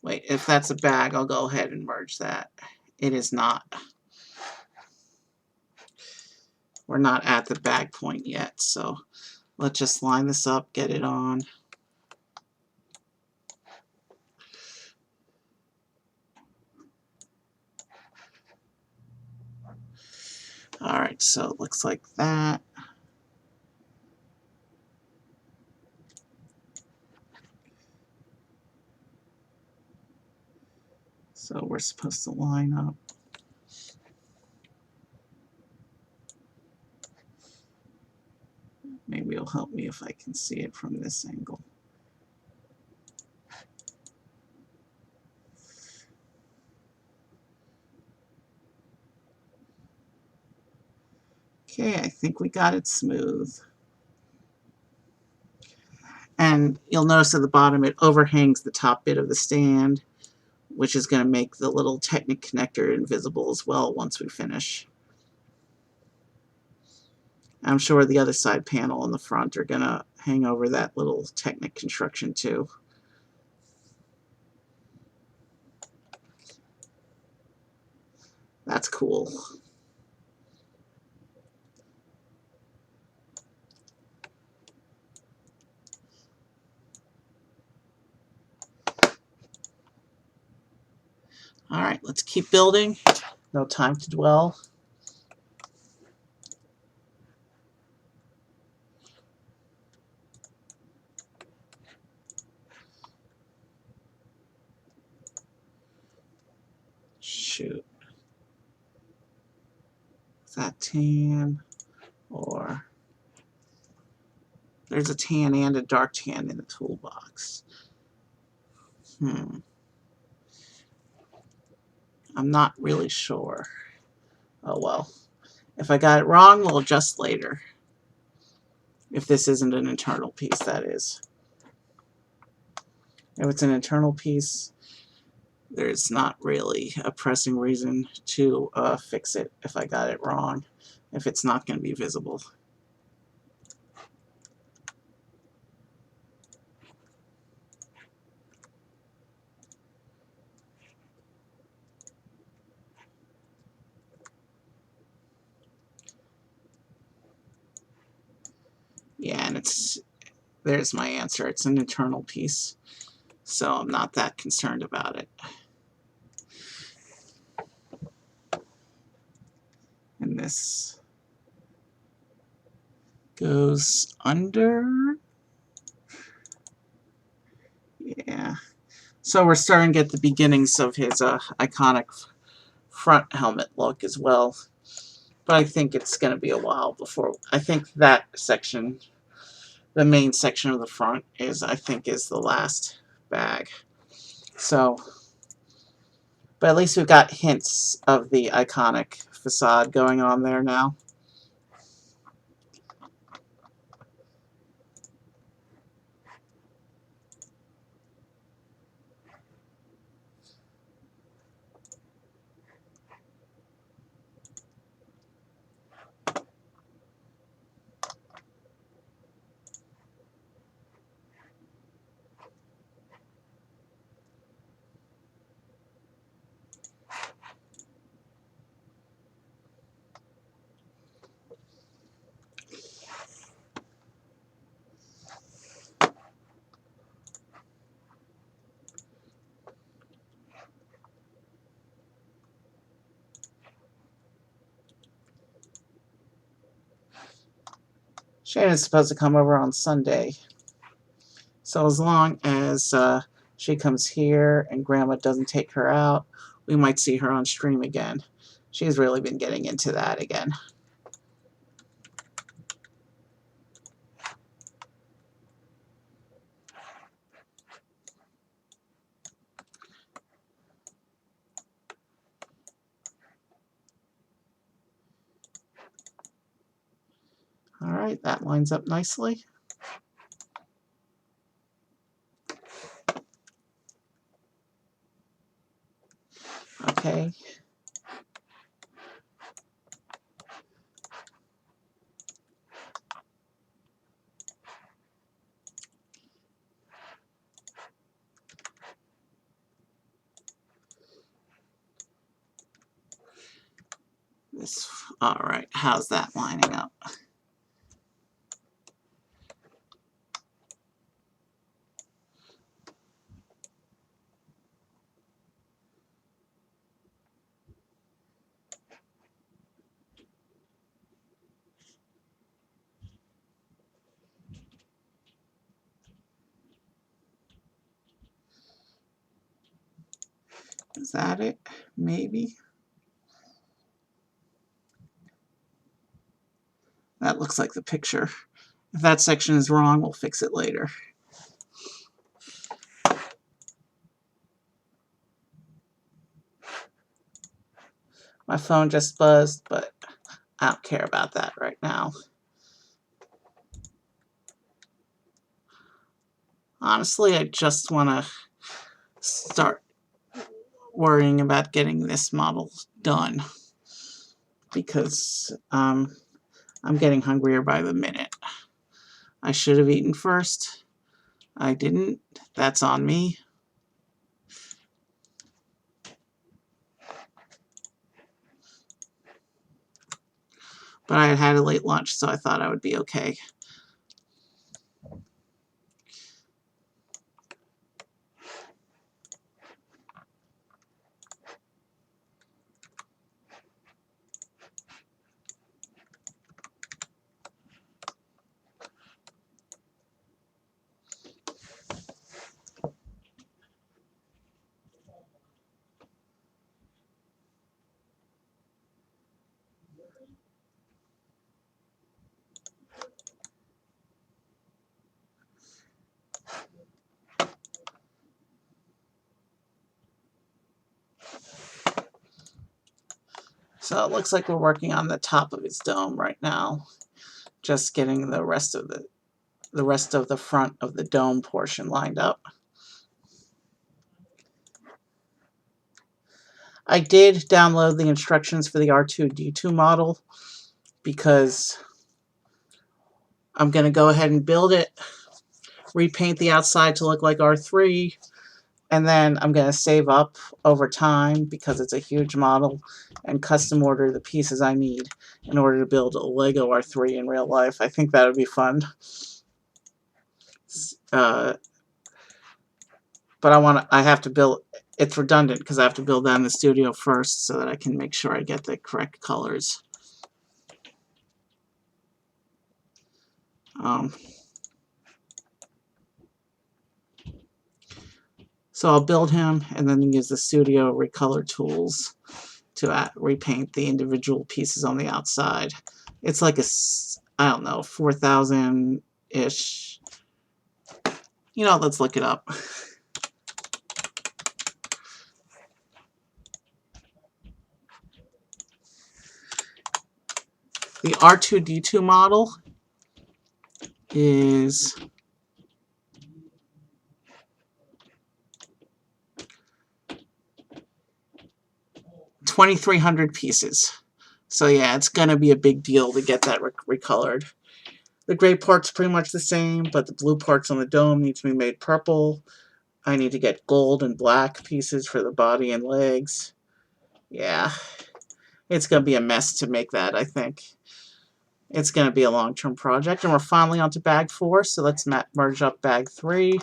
Wait, if that's a bag, I'll go ahead and merge that. It is not. We're not at the bag point yet, so let's just line this up, get it on. Alright, so it looks like that. So we're supposed to line up. Maybe it'll help me if I can see it from this angle. Okay, I think we got it smooth. And you'll notice at the bottom it overhangs the top bit of the stand, which is going to make the little Technic connector invisible as well once we finish. I'm sure the other side panel and the front are going to hang over that little Technic construction too. That's cool. Alright, let's keep building. No time to dwell. Shoot. Is that tan? Or there's a tan and a dark tan in the toolbox. I'm not really sure. Oh well. If I got it wrong, we'll adjust later. If this isn't an internal piece, that is. If it's an internal piece, there's not really a pressing reason to fix it if I got it wrong, if it's not going to be visible. Yeah, and there's my answer. It's an internal piece, so I'm not that concerned about it. And this goes under. Yeah. So we're starting to get the beginnings of his iconic front helmet look as well. But I think it's going to be a while before. I think that section, the main section of the front, is the last bag. So, but at least we've got hints of the iconic facade going on there now. Shannon's supposed to come over on Sunday. So as long as she comes here and Grandma doesn't take her out, we might see her on stream again. She's really been getting into that again. Alright, that lines up nicely. Okay. This, all right, how's that lining up? Is that it? Maybe. That looks like the picture. If that section is wrong, we'll fix it later. My phone just buzzed, but I don't care about that right now. Honestly, I just want to start worrying about getting this model done because I'm getting hungrier by the minute. I should have eaten first. I didn't. That's on me. But I had had a late lunch, so I thought I would be okay. So it looks like we're working on the top of his dome right now. Just getting the rest of the front of the dome portion lined up. I did download the instructions for the R2-D2 model because I'm going to go ahead and build it, repaint the outside to look like R3, and then I'm going to save up over time because it's a huge model and custom order the pieces I need in order to build a Lego R3 in real life. I think that would be fun. But I have to build, it's redundant because I have to build that in the studio first so that I can make sure I get the correct colors. So I'll build him and then use the studio recolor tools to repaint the individual pieces on the outside. It's like I don't know, 4,000-ish. You know, let's look it up. The R2-D2 model is 2,300 pieces. So yeah, it's going to be a big deal to get that recolored. The gray part's pretty much the same, but the blue parts on the dome need to be made purple. I need to get gold and black pieces for the body and legs. Yeah, it's going to be a mess to make that, I think. It's going to be a long-term project, and we're finally onto bag 4, so let's merge up bag 3.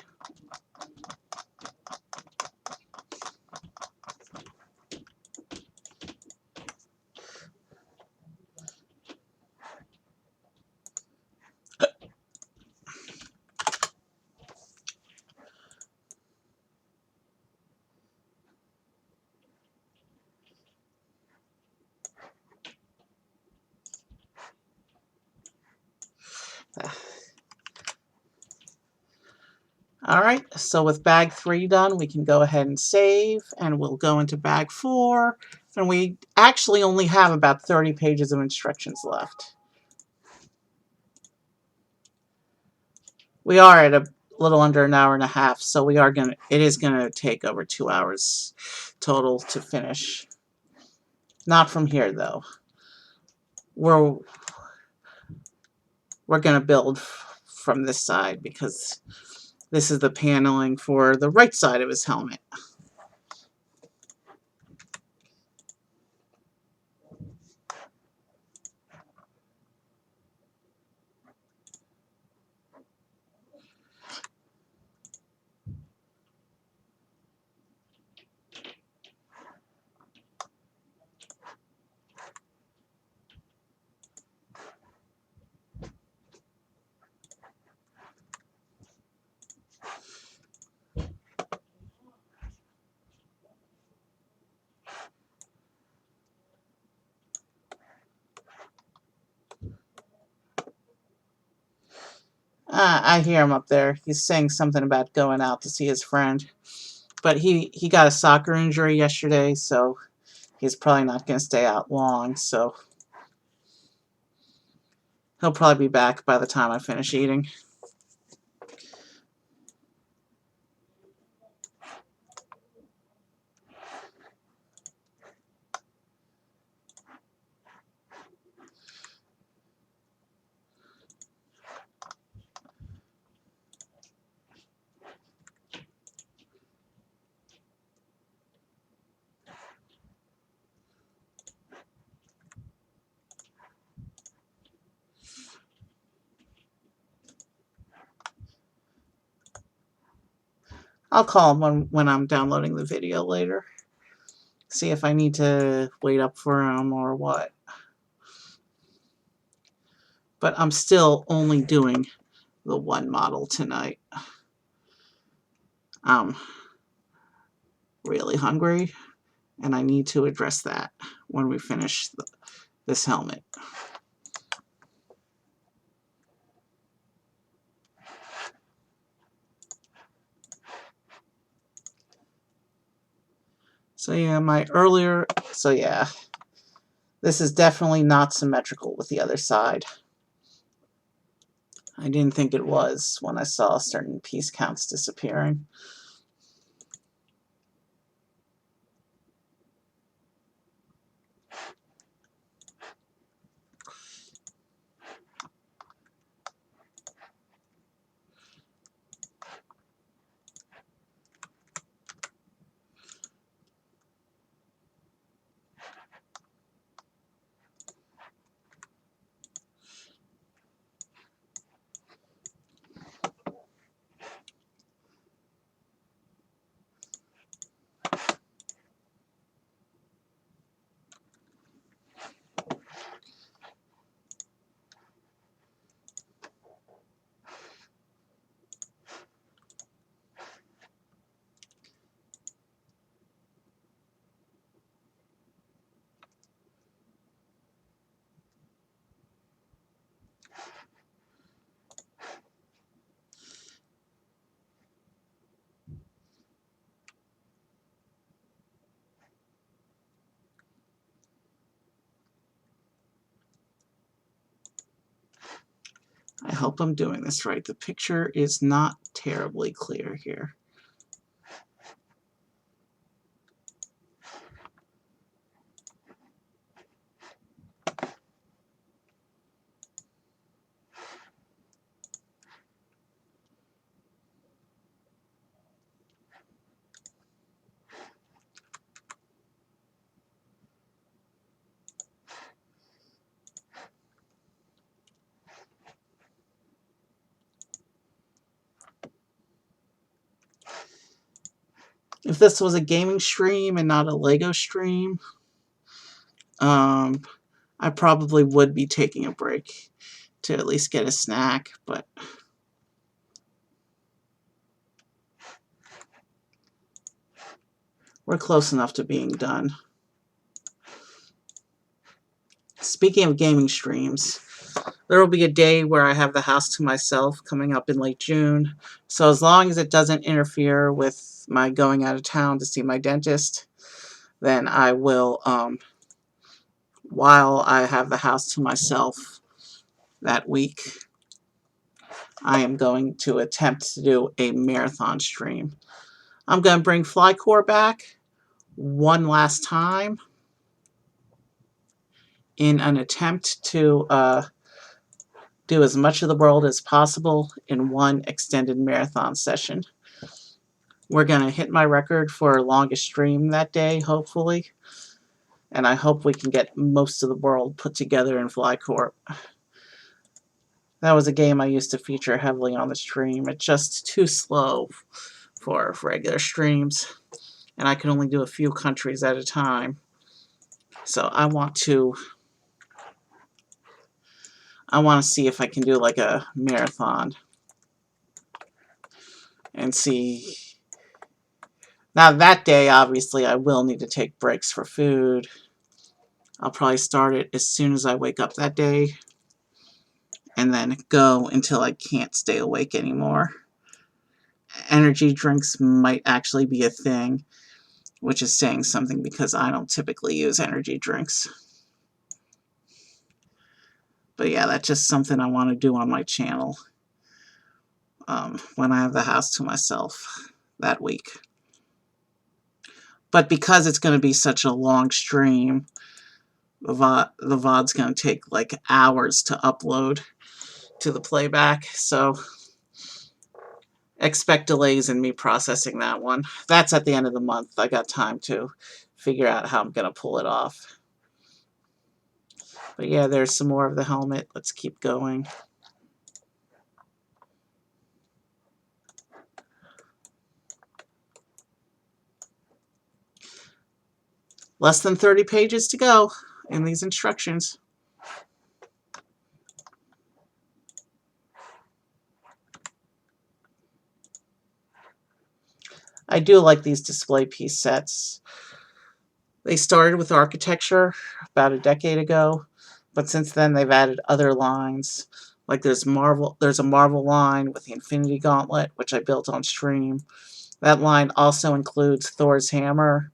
Alright, so with bag 3 done, we can go ahead and save, and we'll go into bag 4, and we actually only have about 30 pages of instructions left. We are at a little under an hour and a half, so it is gonna take over 2 hours total to finish. Not from here, though. We're going to build from this side because this is the paneling for the right side of his helmet. I hear him up there. He's saying something about going out to see his friend. But he got a soccer injury yesterday, so he's probably not going to stay out long. So he'll probably be back by the time I finish eating. I'll call him when I'm downloading the video later. See if I need to wait up for him or what. But I'm still only doing the one model tonight. I'm really hungry, and I need to address that when we finish this helmet. So yeah, this is definitely not symmetrical with the other side. I didn't think it was when I saw certain piece counts disappearing. I hope I'm doing this right. The picture is not terribly clear here. If this was a gaming stream and not a Lego stream, I probably would be taking a break to at least get a snack, but we're close enough to being done. Speaking of gaming streams, there will be a day where I have the house to myself coming up in late June. So as long as it doesn't interfere with my going out of town to see my dentist, then I will, while I have the house to myself that week, I am going to attempt to do a marathon stream. I'm going to bring Flycore back one last time. in an attempt to do as much of the world as possible in one extended marathon session. We're going to hit my record for longest stream that day, hopefully. And I hope we can get most of the world put together in FlyCorp. That was a game I used to feature heavily on the stream. It's just too slow for regular streams. And I can only do a few countries at a time. So I want to see if I can do like a marathon and see. Now that day, obviously, I will need to take breaks for food. I'll probably start it as soon as I wake up that day and then go until I can't stay awake anymore. Energy drinks might actually be a thing, which is saying something because I don't typically use energy drinks. But yeah, that's just something I want to do on my channel when I have the house to myself that week. But because it's going to be such a long stream, the VOD's going to take like hours to upload to the playback, so expect delays in me processing that one. That's at the end of the month. I got time to figure out how I'm going to pull it off. But yeah, there's some more of the helmet. Let's keep going. Less than 30 pages to go in these instructions. I do like these display piece sets. They started with architecture about a decade ago, but since then they've added other lines. Like there's a Marvel line with the Infinity Gauntlet, which I built on stream. That line also includes Thor's hammer,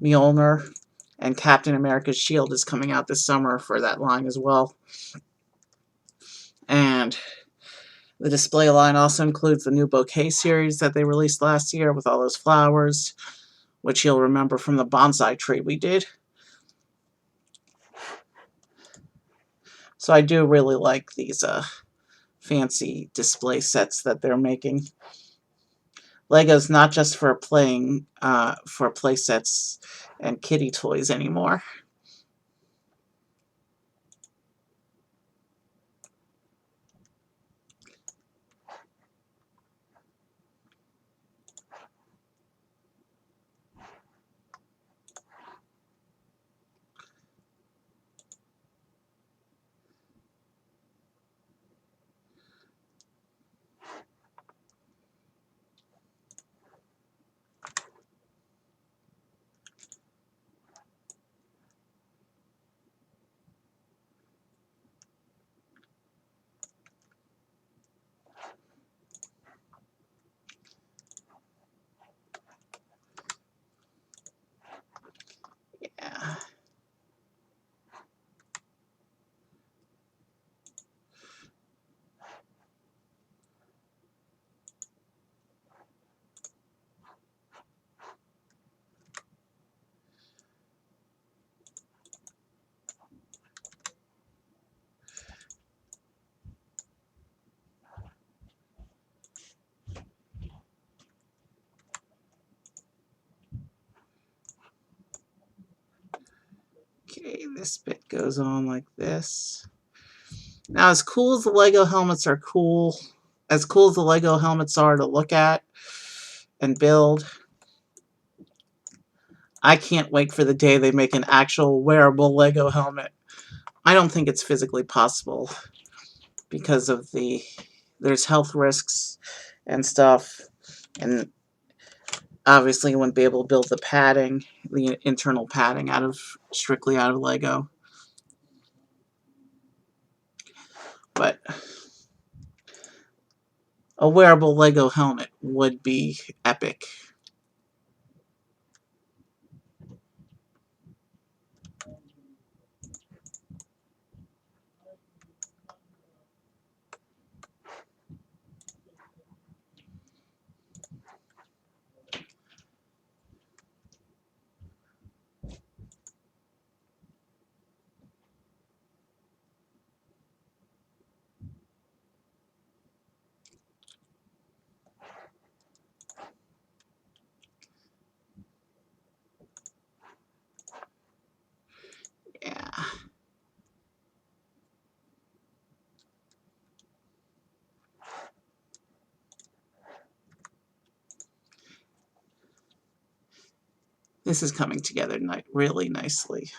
Mjolnir, and Captain America's shield is coming out this summer for that line as well. And the display line also includes the new bouquet series that they released last year with all those flowers, which you'll remember from the bonsai tree we did. So I do really like these fancy display sets that they're making. Lego's not just for playing, for play sets and kitty toys anymore. Yeah. Okay, this bit goes on like this. Now, as cool as the Lego helmets are as cool as the Lego helmets are to look at and build, I can't wait for the day they make an actual wearable Lego helmet. I don't think it's physically possible because of there's health risks and stuff, and obviously you wouldn't be able to build the padding, the internal padding strictly out of Lego. But a wearable Lego helmet would be epic. This is coming together really nicely.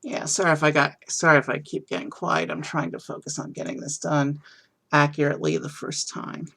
Yeah, sorry if I keep getting quiet. I'm trying to focus on getting this done accurately the first time.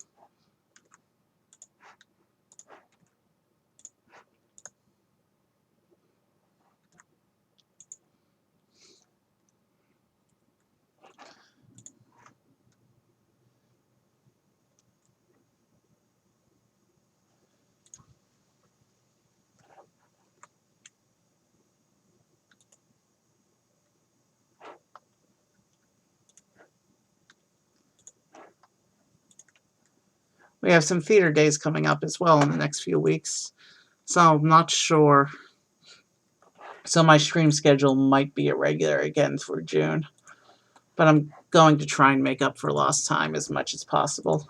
We have some theater days coming up as well in the next few weeks, so I'm not sure. So my stream schedule might be irregular again through June, but I'm going to try and make up for lost time as much as possible.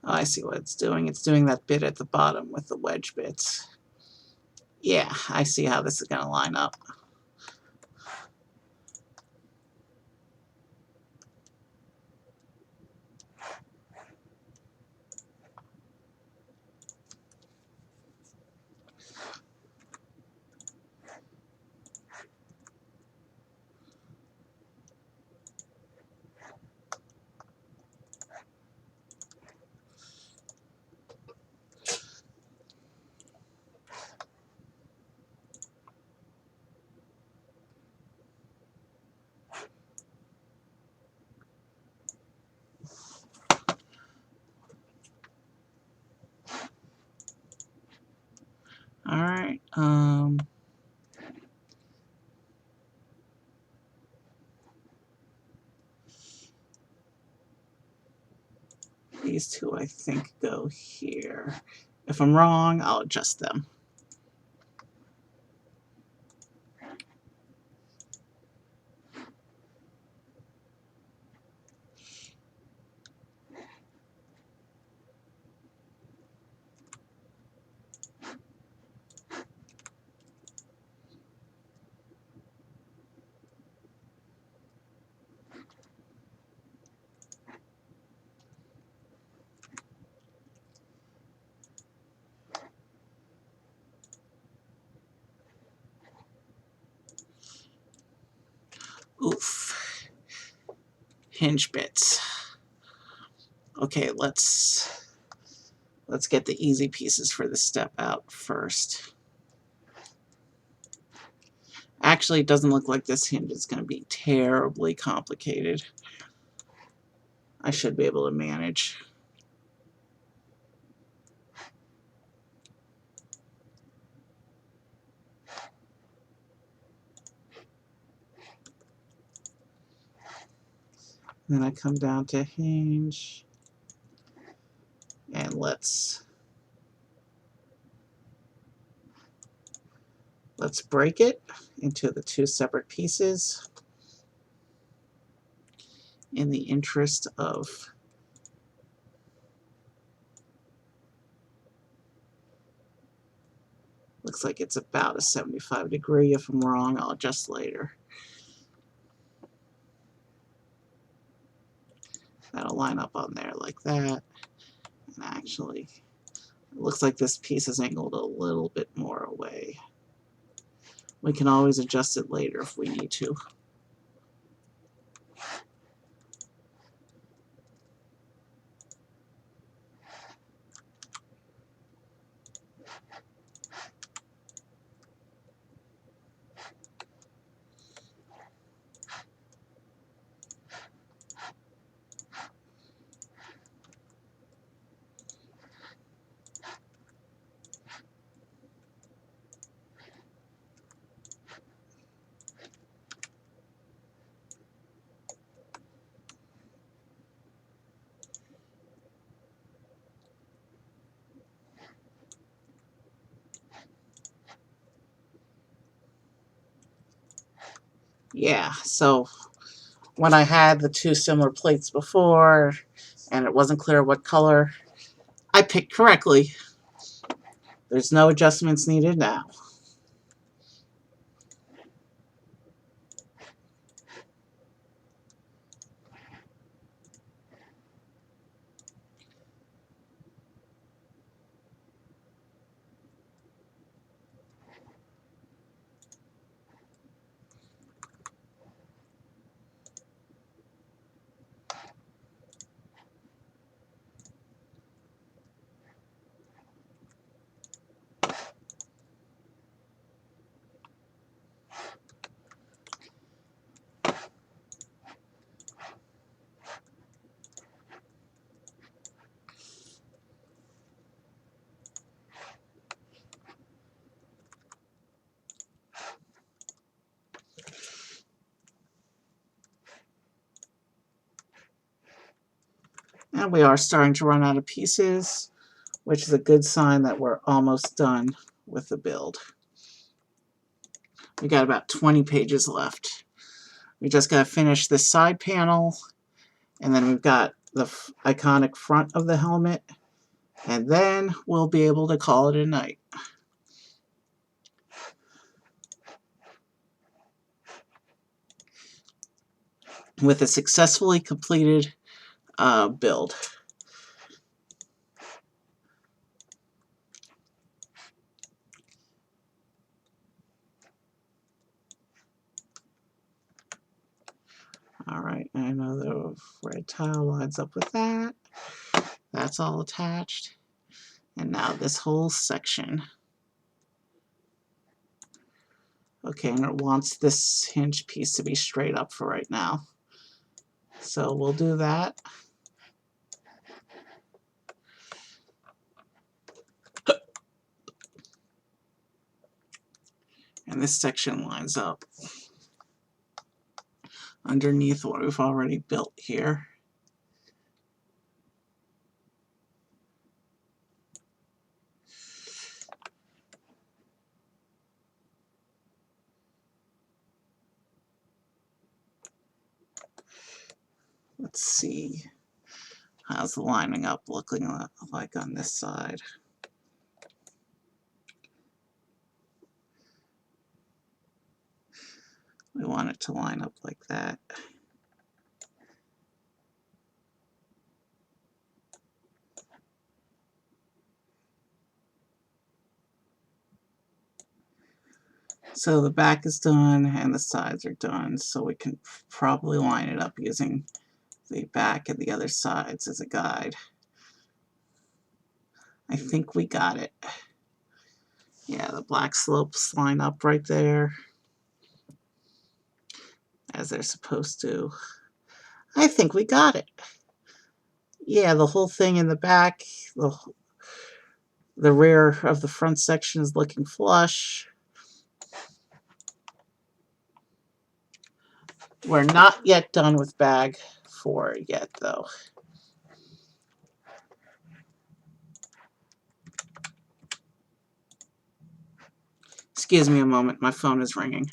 Oh, I see what it's doing. It's doing that bit at the bottom with the wedge bits. Yeah, I see how this is going to line up. All right. These two, I think, go here. If I'm wrong, I'll adjust them. Oof. Hinge bits. Okay, let's get the easy pieces for the step out first. Actually, it doesn't look like this hinge is going to be terribly complicated. I should be able to manage. Then I come down to hinge, and let's break it into the two separate pieces in the interest of looks like it's about a 75-degree. If I'm wrong, I'll adjust later. That'll line up on there like that. And actually, it looks like this piece is angled a little bit more away. We can always adjust it later if we need to. Yeah, so when I had the two similar plates before and it wasn't clear what color, I picked correctly. There's no adjustments needed now. And we are starting to run out of pieces, which is a good sign that we're almost done with the build. We got about 20 pages left. We just got to finish this side panel, and then we've got the iconic front of the helmet, and then we'll be able to call it a night. With a successfully completed build. Alright, I know the red tile lines up with that. That's all attached. And now this whole section. Okay, and it wants this hinge piece to be straight up for right now. So we'll do that. And this section lines up underneath what we've already built here. Let's see. How's the lining up looking like on this side? We want it to line up like that. So the back is done and the sides are done, so we can probably line it up using the back and the other sides as a guide. I think we got it. Yeah, the black slopes line up right there as they're supposed to. I think we got it. Yeah, the whole thing in the back, the rear of the front section is looking flush. We're not yet done with bag 4 yet, though. Excuse me a moment, my phone is ringing.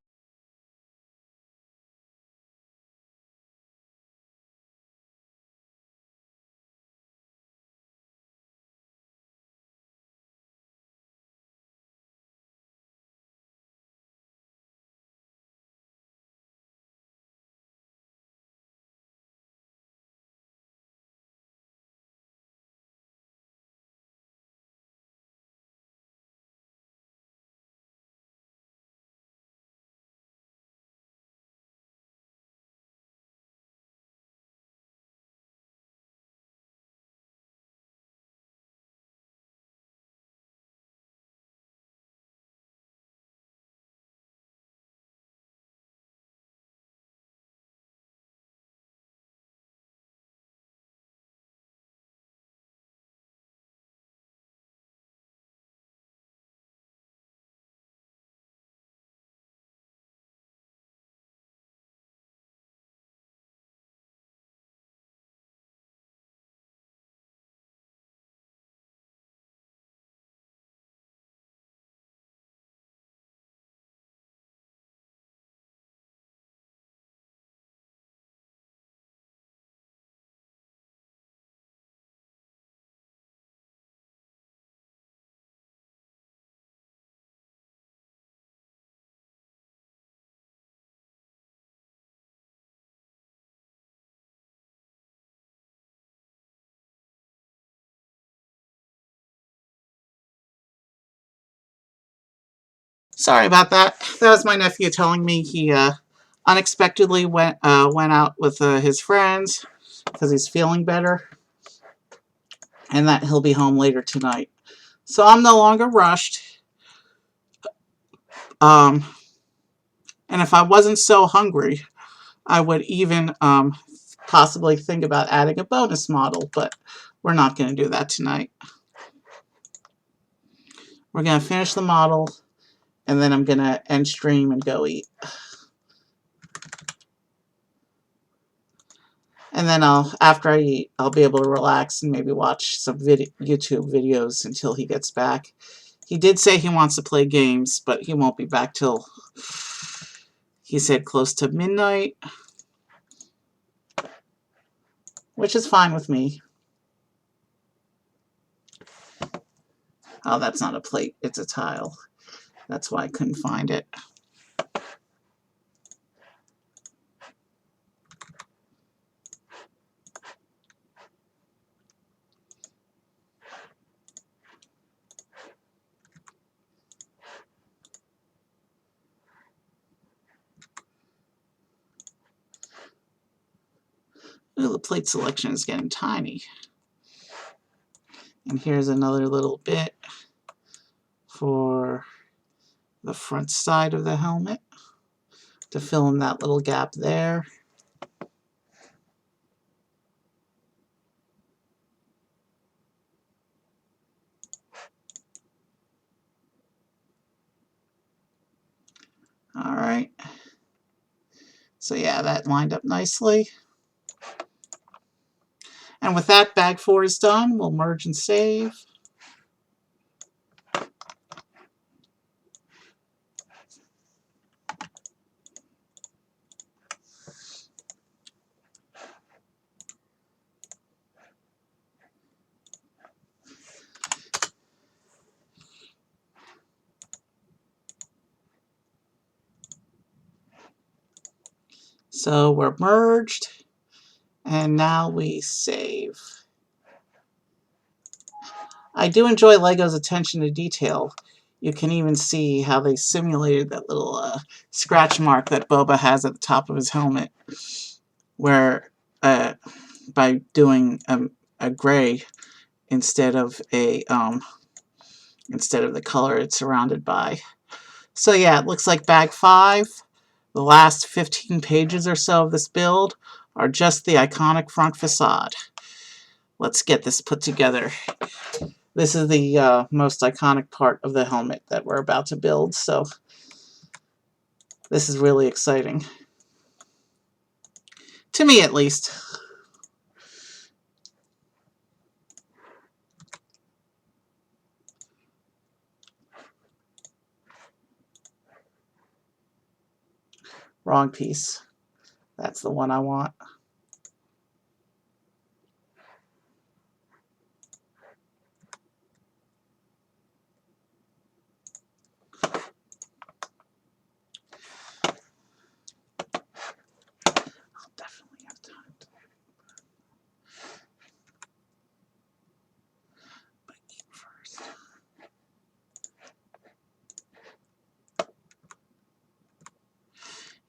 Sorry about that. That was my nephew telling me he unexpectedly went out with his friends because he's feeling better, and that he'll be home later tonight. So I'm no longer rushed. Um, and if I wasn't so hungry, I would even possibly think about adding a bonus model, but we're not going to do that tonight. We're going to finish the model, and then I'm going to end stream and go eat. And then after I eat, I'll be able to relax and maybe watch some YouTube videos until he gets back. He did say he wants to play games, but he won't be back till, he said, close to midnight, which is fine with me. Oh, that's not a plate, it's a tile. That's why I couldn't find it. Ooh, the plate selection is getting tiny. And here's another little bit for the front side of the helmet to fill in that little gap there. All right. So yeah, that lined up nicely. And with that, bag 4 is done. We'll merge and save. So we're merged, and now we save. I do enjoy LEGO's attention to detail. You can even see how they simulated that little scratch mark that Boba has at the top of his helmet, where by doing a gray instead of the color it's surrounded by. So yeah, it looks like bag 5. The last 15 pages or so of this build are just the iconic front facade. Let's get this put together. This is the most iconic part of the helmet that we're about to build, so this is really exciting. To me, at least. Wrong piece. That's the one I want. I'll definitely have time to eat first.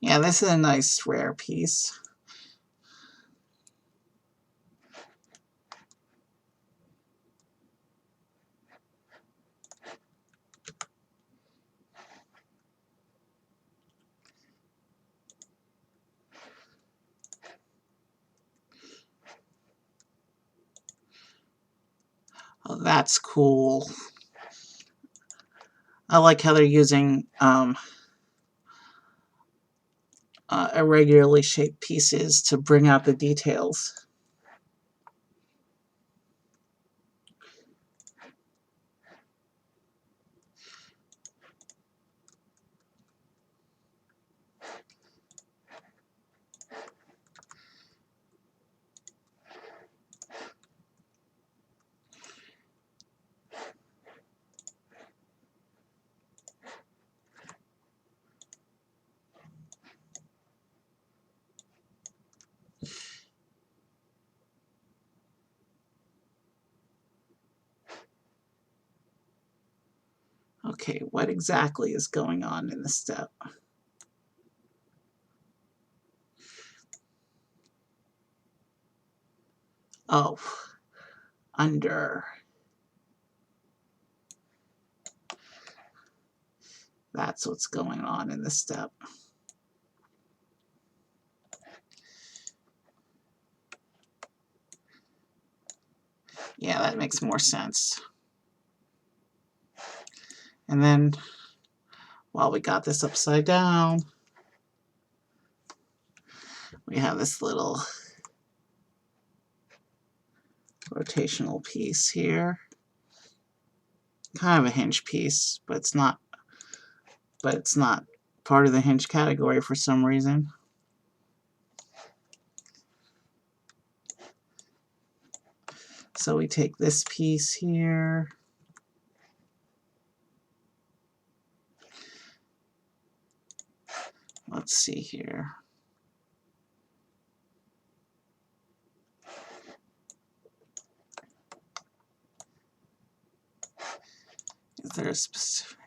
Yeah, this is a nice rare piece. Oh, that's cool. I like how they're using irregularly shaped pieces to bring out the details. Okay, what exactly is going on in this step? Oh, under. That's what's going on in this step. Yeah, that makes more sense. And then, while we got this upside down, we have this little rotational piece here. Kind of a hinge piece, but it's not part of the hinge category for some reason. So we take this piece here. Let's see here. Is there a specific...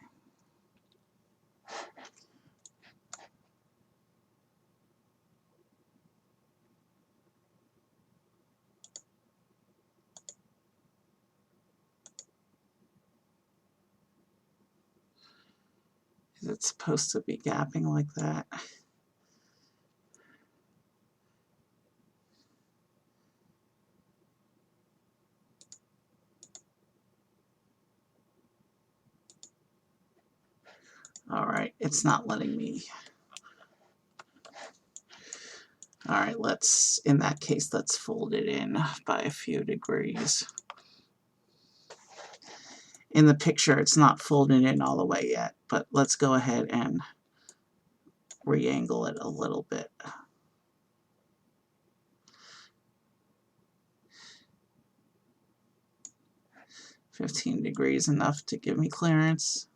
Is it supposed to be gapping like that? Alright, it's not letting me. Alright, in that case, let's fold it in by a few degrees. In the picture, it's not folded in all the way yet, but let's go ahead and re-angle it a little bit. "15 degrees enough to give me clearance."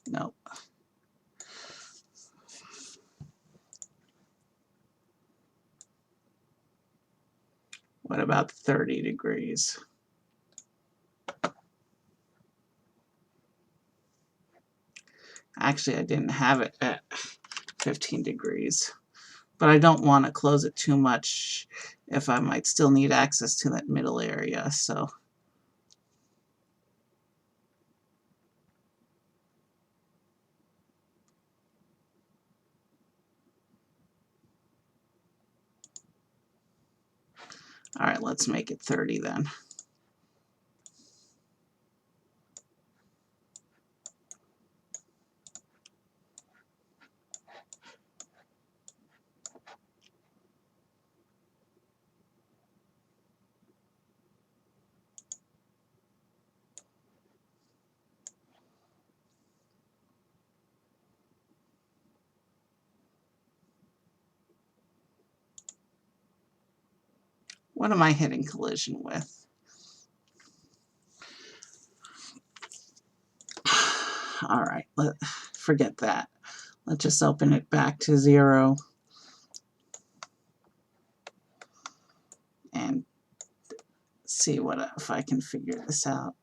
Nope. What about 30 degrees? Actually, I didn't have it at 15 degrees. But I don't want to close it too much if I might still need access to that middle area, so. Alright, let's make it 30 then. What am I hitting collision with? Alright, forget that. Let's just open it back to 0 and see if I can figure this out.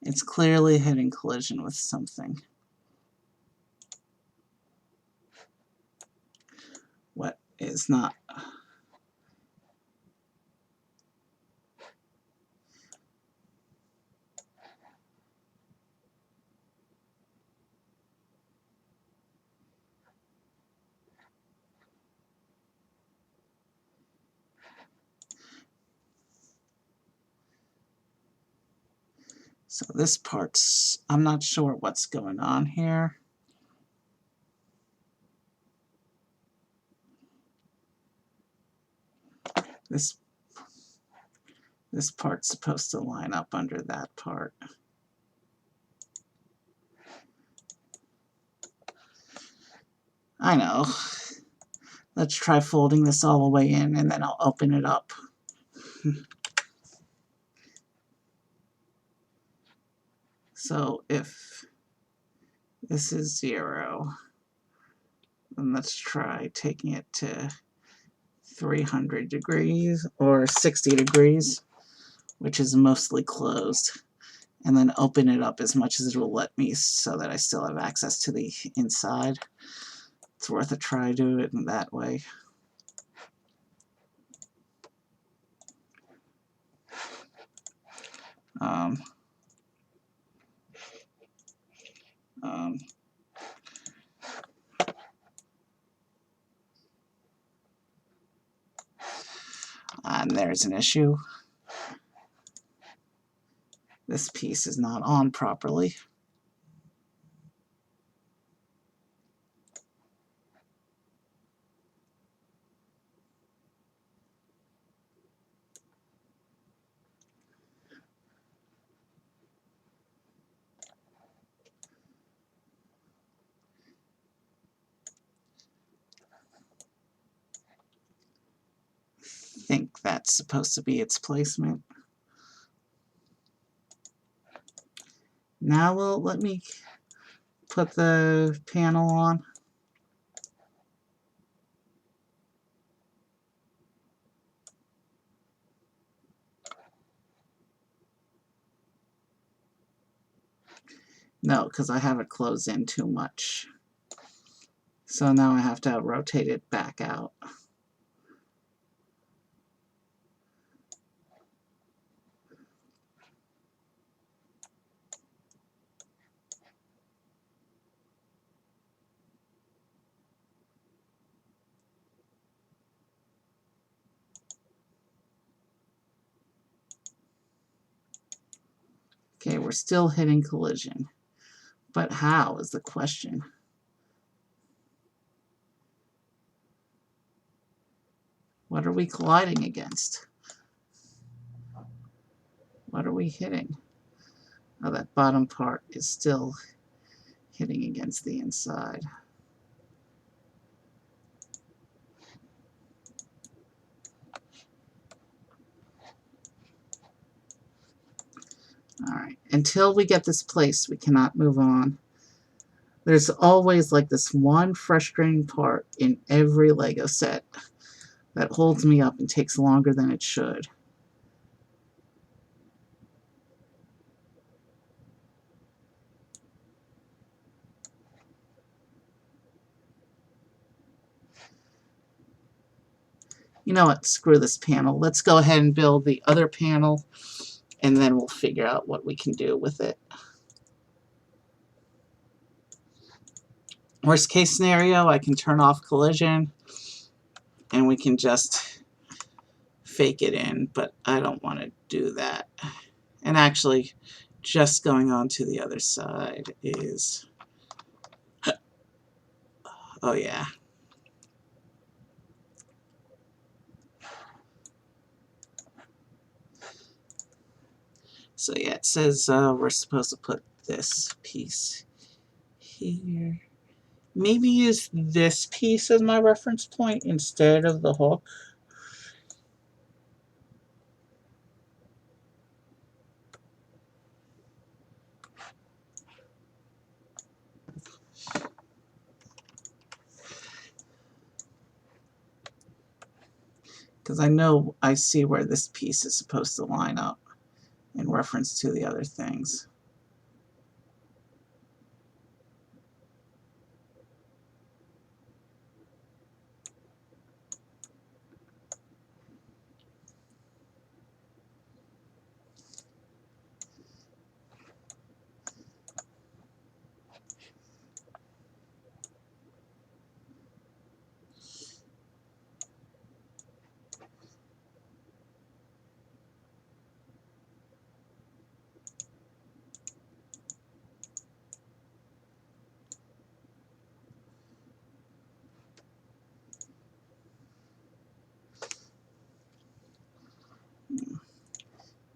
It's clearly hitting collision with something. What is not? So this part's, I'm not sure what's going on here. This part's supposed to line up under that part. I know. Let's try folding this all the way in and then I'll open it up. So if this is 0, then let's try taking it to 300 degrees or 60 degrees, which is mostly closed, and then open it up as much as it will let me so that I still have access to the inside. It's worth a try to do it in that way. Um, um, and there's an issue. This piece is not on properly. I think that's supposed to be its placement. Now will it let me put the panel on? No, because I have it closed in too much. So now I have to rotate it back out. Okay, we're still hitting collision. But how is the question? What are we colliding against? What are we hitting? Oh, that bottom part is still hitting against the inside. Alright, until we get this placed, we cannot move on. There's always like this one frustrating part in every Lego set that holds me up and takes longer than it should. You know what, screw this panel. Let's go ahead and build the other panel, and then we'll figure out what we can do with it. Worst case scenario, I can turn off collision, and we can just fake it in, but I don't want to do that. And actually, just going on to the other side is... oh yeah. So yeah, it says we're supposed to put this piece here. Maybe use this piece as my reference point instead of the hook. Because I know I see where this piece is supposed to line up in reference to the other things.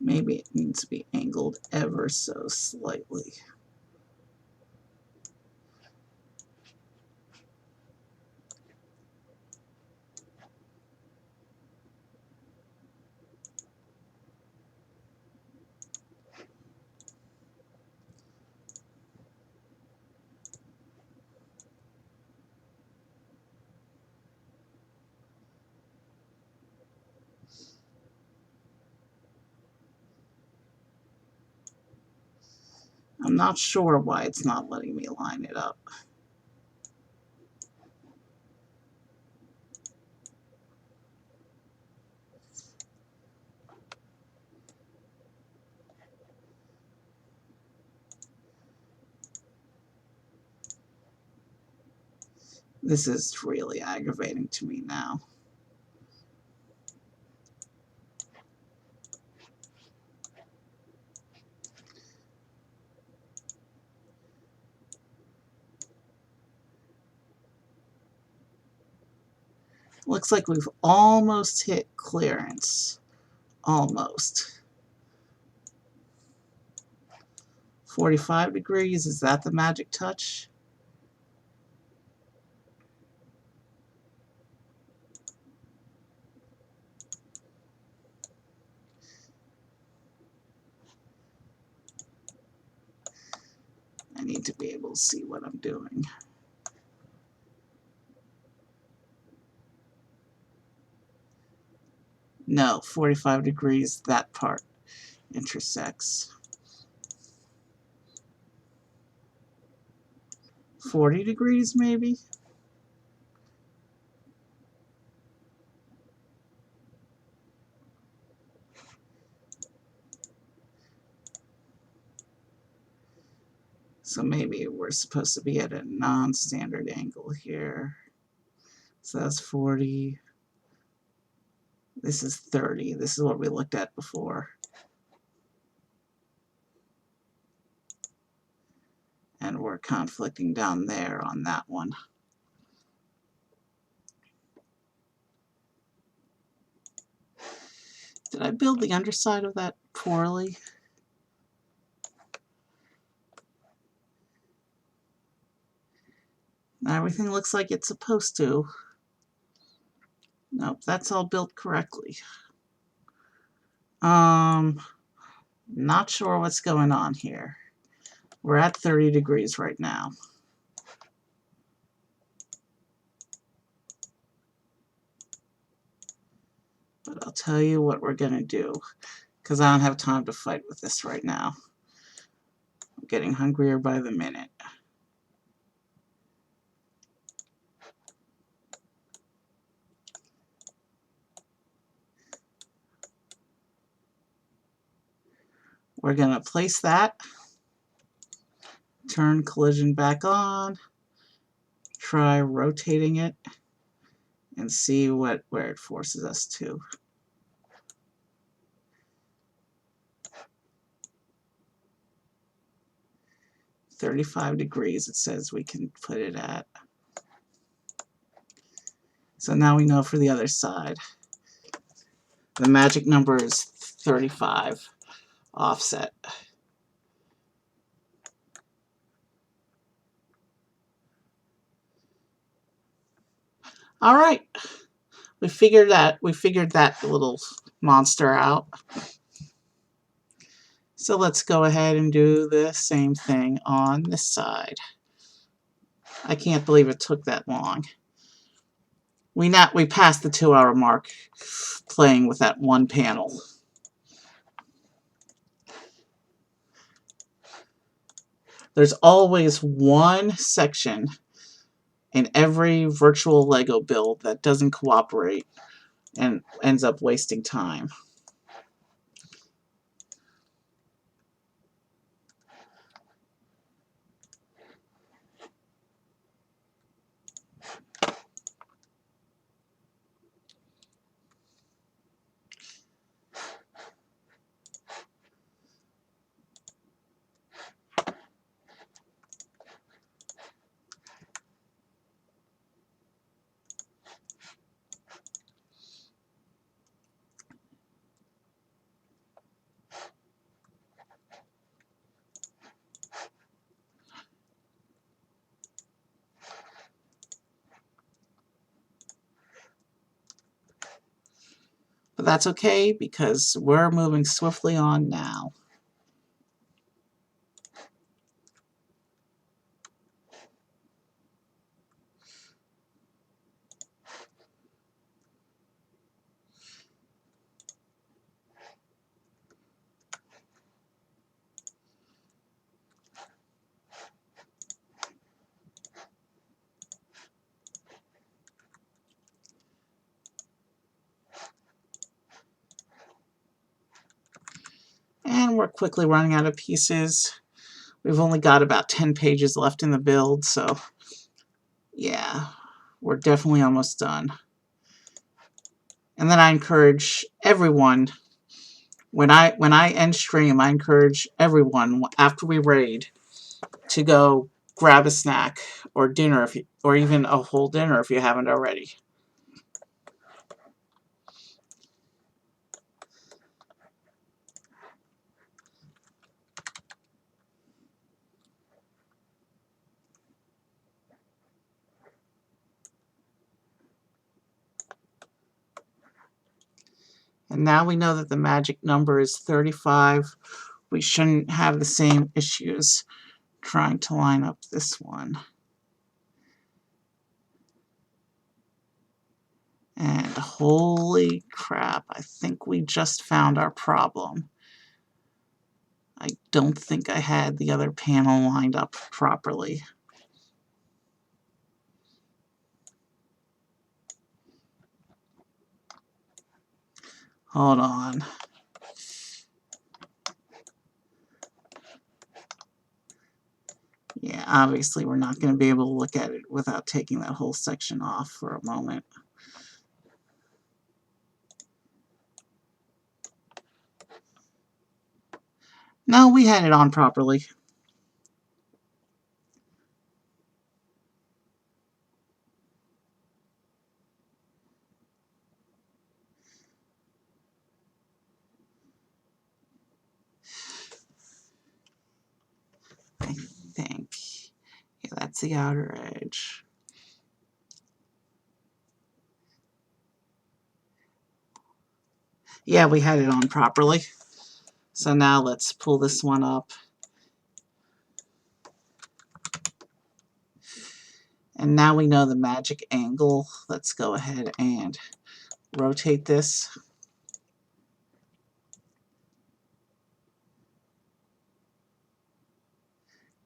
Maybe it needs to be angled ever so slightly. I'm not sure why it's not letting me line it up. This is really aggravating to me now. Looks like we've almost hit clearance. Almost. 45 degrees, is that the magic touch? I need to be able to see what I'm doing. No, 45 degrees, that part intersects. 40 degrees, maybe? So maybe we're supposed to be at a non-standard angle here. So that's 40. This is 30. This is what we looked at before. And we're conflicting down there on that one. Did I build the underside of that poorly? Everything looks like it's supposed to. Nope, that's all built correctly. Not sure what's going on here. We're at 30 degrees right now. But I'll tell you what we're going to do, because I don't have time to fight with this right now. I'm getting hungrier by the minute. We're going to place that, turn collision back on, try rotating it, and see where it forces us to. "35 degrees" it says we can put it at. So now we know for the other side. The magic number is 35 offset. All right. We figured that little monster out. So let's go ahead and do the same thing on this side. I can't believe it took that long. We passed the 2-hour mark playing with that one panel. There's always one section in every virtual Lego build that doesn't cooperate and ends up wasting time. But that's okay, because we're moving swiftly on now. we're quickly running out of pieces. We've only got about 10 pages left in the build, so yeah, we're definitely almost done. And then I encourage everyone, when I end stream, I encourage everyone after we raid to go grab a snack or dinner, or even a whole dinner if you haven't already. And now we know that the magic number is 35. We shouldn't have the same issues trying to line up this one. And holy crap, I think we just found our problem. I don't think I had the other panel lined up properly. Hold on. Yeah, obviously we're not going to be able to look at it without taking that whole section off for a moment. No, we had it on properly. I think. Yeah, that's the outer edge. Yeah, we had it on properly. So now let's pull this one up. And now we know the magic angle. Let's go ahead and rotate this.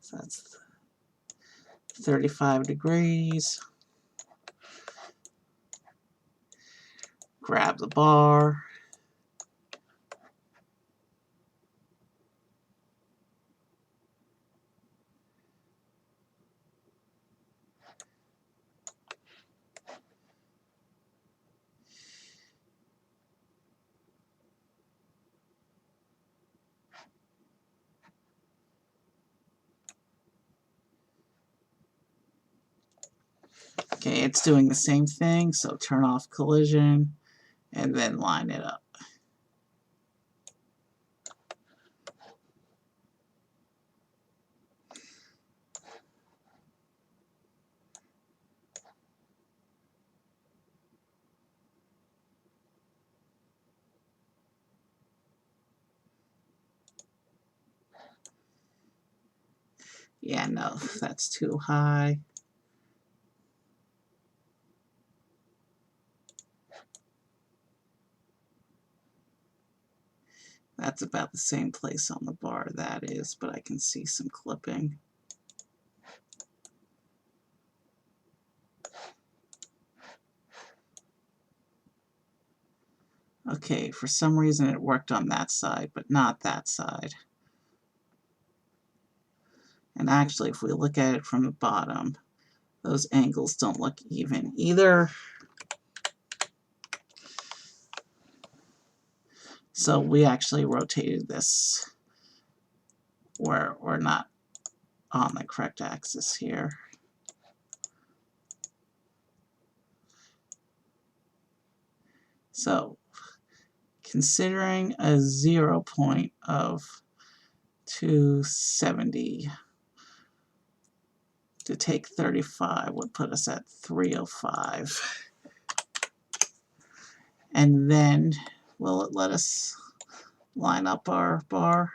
So that's 35 degrees. Grab the bar. Okay, it's doing the same thing, so turn off collision and then line it up. Yeah, no, that's too high. That's about the same place on the bar that is, but I can see some clipping. Okay, for some reason it worked on that side, but not that side. And actually, if we look at it from the bottom, those angles don't look even either. So we actually rotated this where we're not on the correct axis here. So considering a 0 point of 270, to take 35 would put us at 305. And then will it let us line up our bar?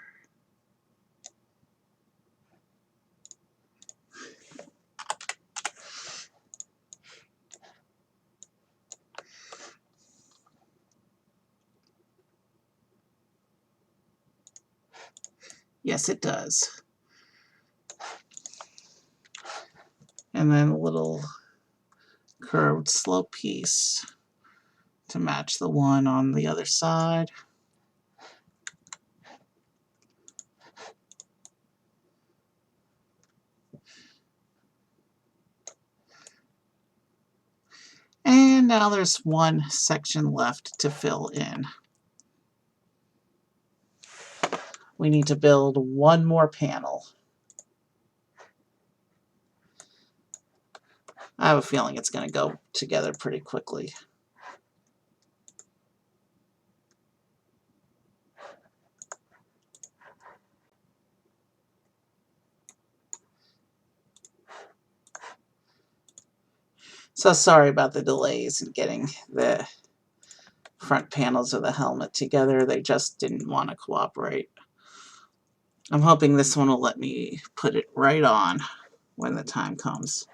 Yes, it does. And then a little curved slope piece to match the one on the other side. And now there's one section left to fill in. We need to build one more panel. I have a feeling it's going to go together pretty quickly. So sorry about the delays in getting the front panels of the helmet together. They just didn't want to cooperate. I'm hoping this one will let me put it right on when the time comes.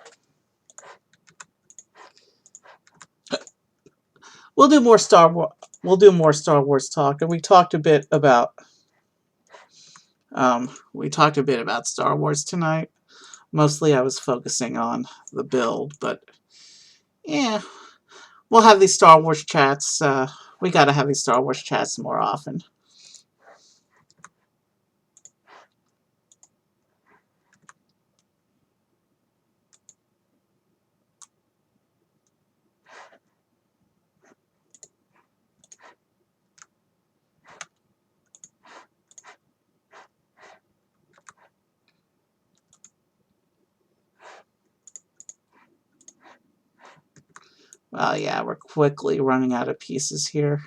We'll do more Star Wars talk, and we talked a bit about Star Wars tonight. Mostly I was focusing on the build, but yeah, we'll have these Star Wars chats. We got to have these Star Wars chats more often. Well, yeah, we're quickly running out of pieces here.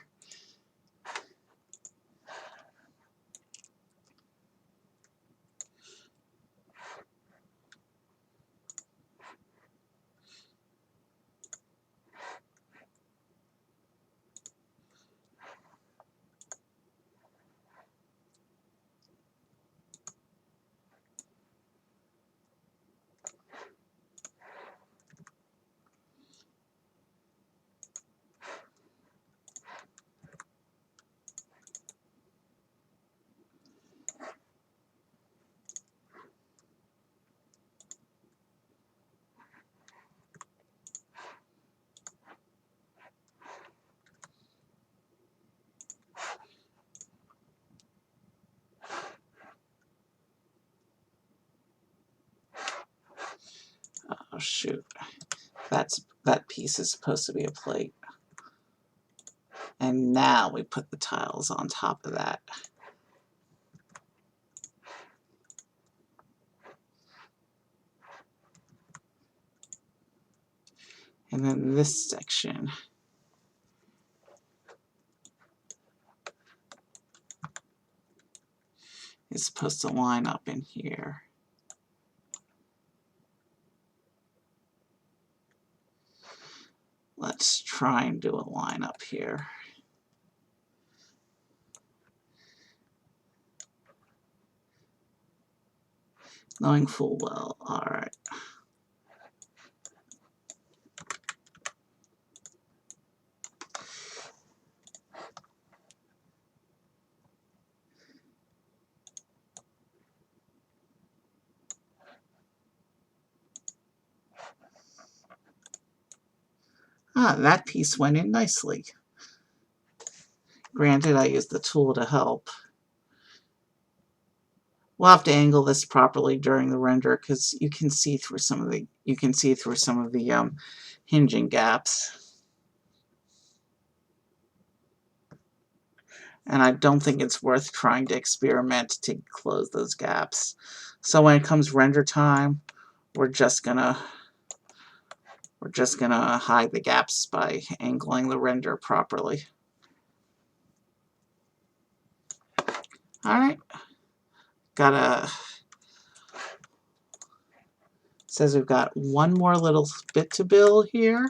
Oh, shoot. That piece is supposed to be a plate. And now we put the tiles on top of that. And then this section is supposed to line up in here. Let's try and do a line up here. Knowing full well, alright. Ah, that piece went in nicely. Granted, I used the tool to help. We'll have to angle this properly during the render because you can see through some of the hinging gaps. And I don't think it's worth trying to experiment to close those gaps. So when it comes render time, we're just gonna hide the gaps by angling the render properly. Alright. Says we've got one more little bit to build here.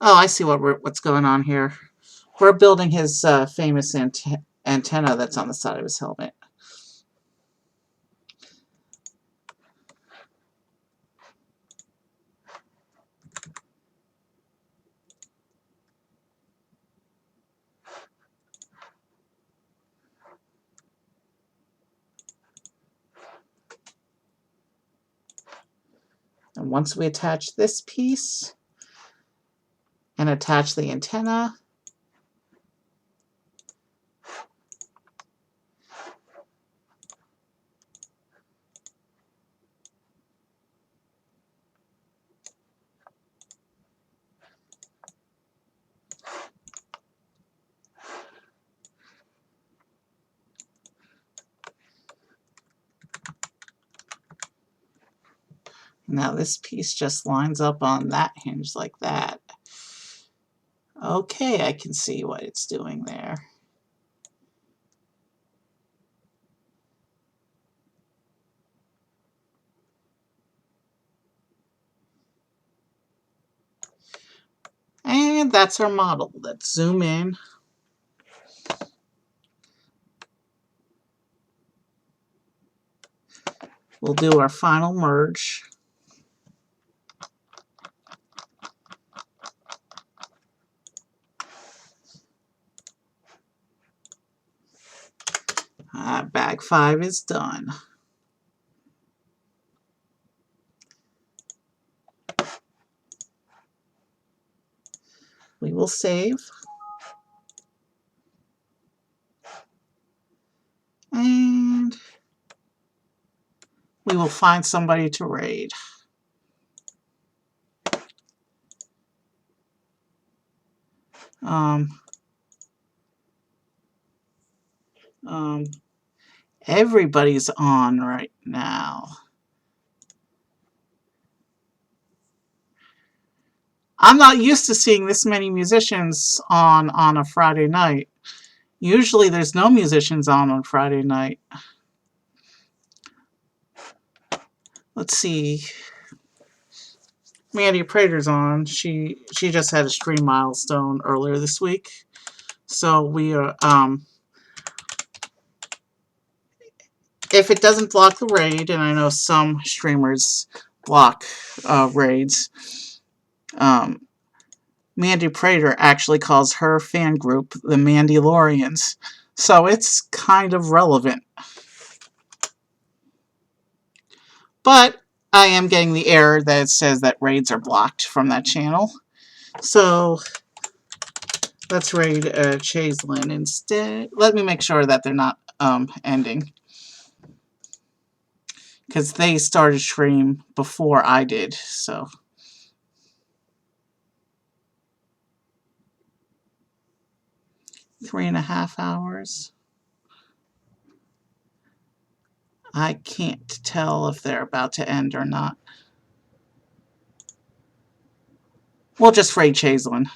Oh, I see what's going on here. We're building his famous antenna that's on the side of his helmet. And once we attach this piece and attach the antenna, now this piece just lines up on that hinge like that. Okay, I can see what it's doing there. And that's our model. Let's zoom in. We'll do our final merge. Bag 5 is done. We will save. And we will find somebody to raid. Um, everybody's on right now. I'm not used to seeing this many musicians on a Friday night. Usually there's no musicians on Friday night. Let's see. Mandy Prater's on. She just had a stream milestone earlier this week. So we are if it doesn't block the raid, and I know some streamers block raids, Mandy Prater actually calls her fan group the Mandalorians. So it's kind of relevant. But I am getting the error that it says that raids are blocked from that channel. So let's raid Chaselin instead. Let me make sure that they're not ending. Because they started stream before I did, so. Three and a half hours. I can't tell if they're about to end or not. We'll just raid Chaselin.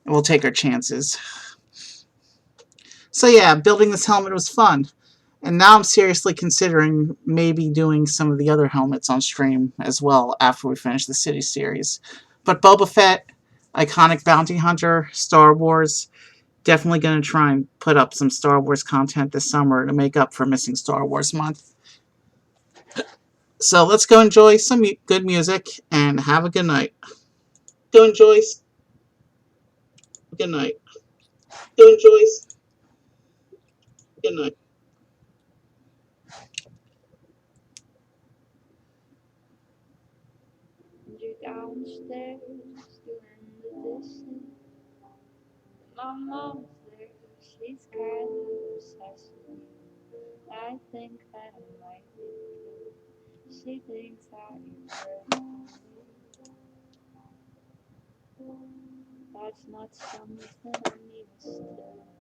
And we'll take our chances. So yeah, building this helmet was fun. And now I'm seriously considering maybe doing some of the other helmets on stream as well after we finish the City series. But Boba Fett, Iconic Bounty Hunter, Star Wars, definitely going to try and put up some Star Wars content this summer to make up for missing Star Wars month. So let's go enjoy some good music and have a good night. Go enjoy. Good night. Go enjoy. Good night. You're downstairs doing the dishes. My mom's there. She's kind of obsessed with you. I think that I might be too. She thinks that you're very That's not something I'm used to.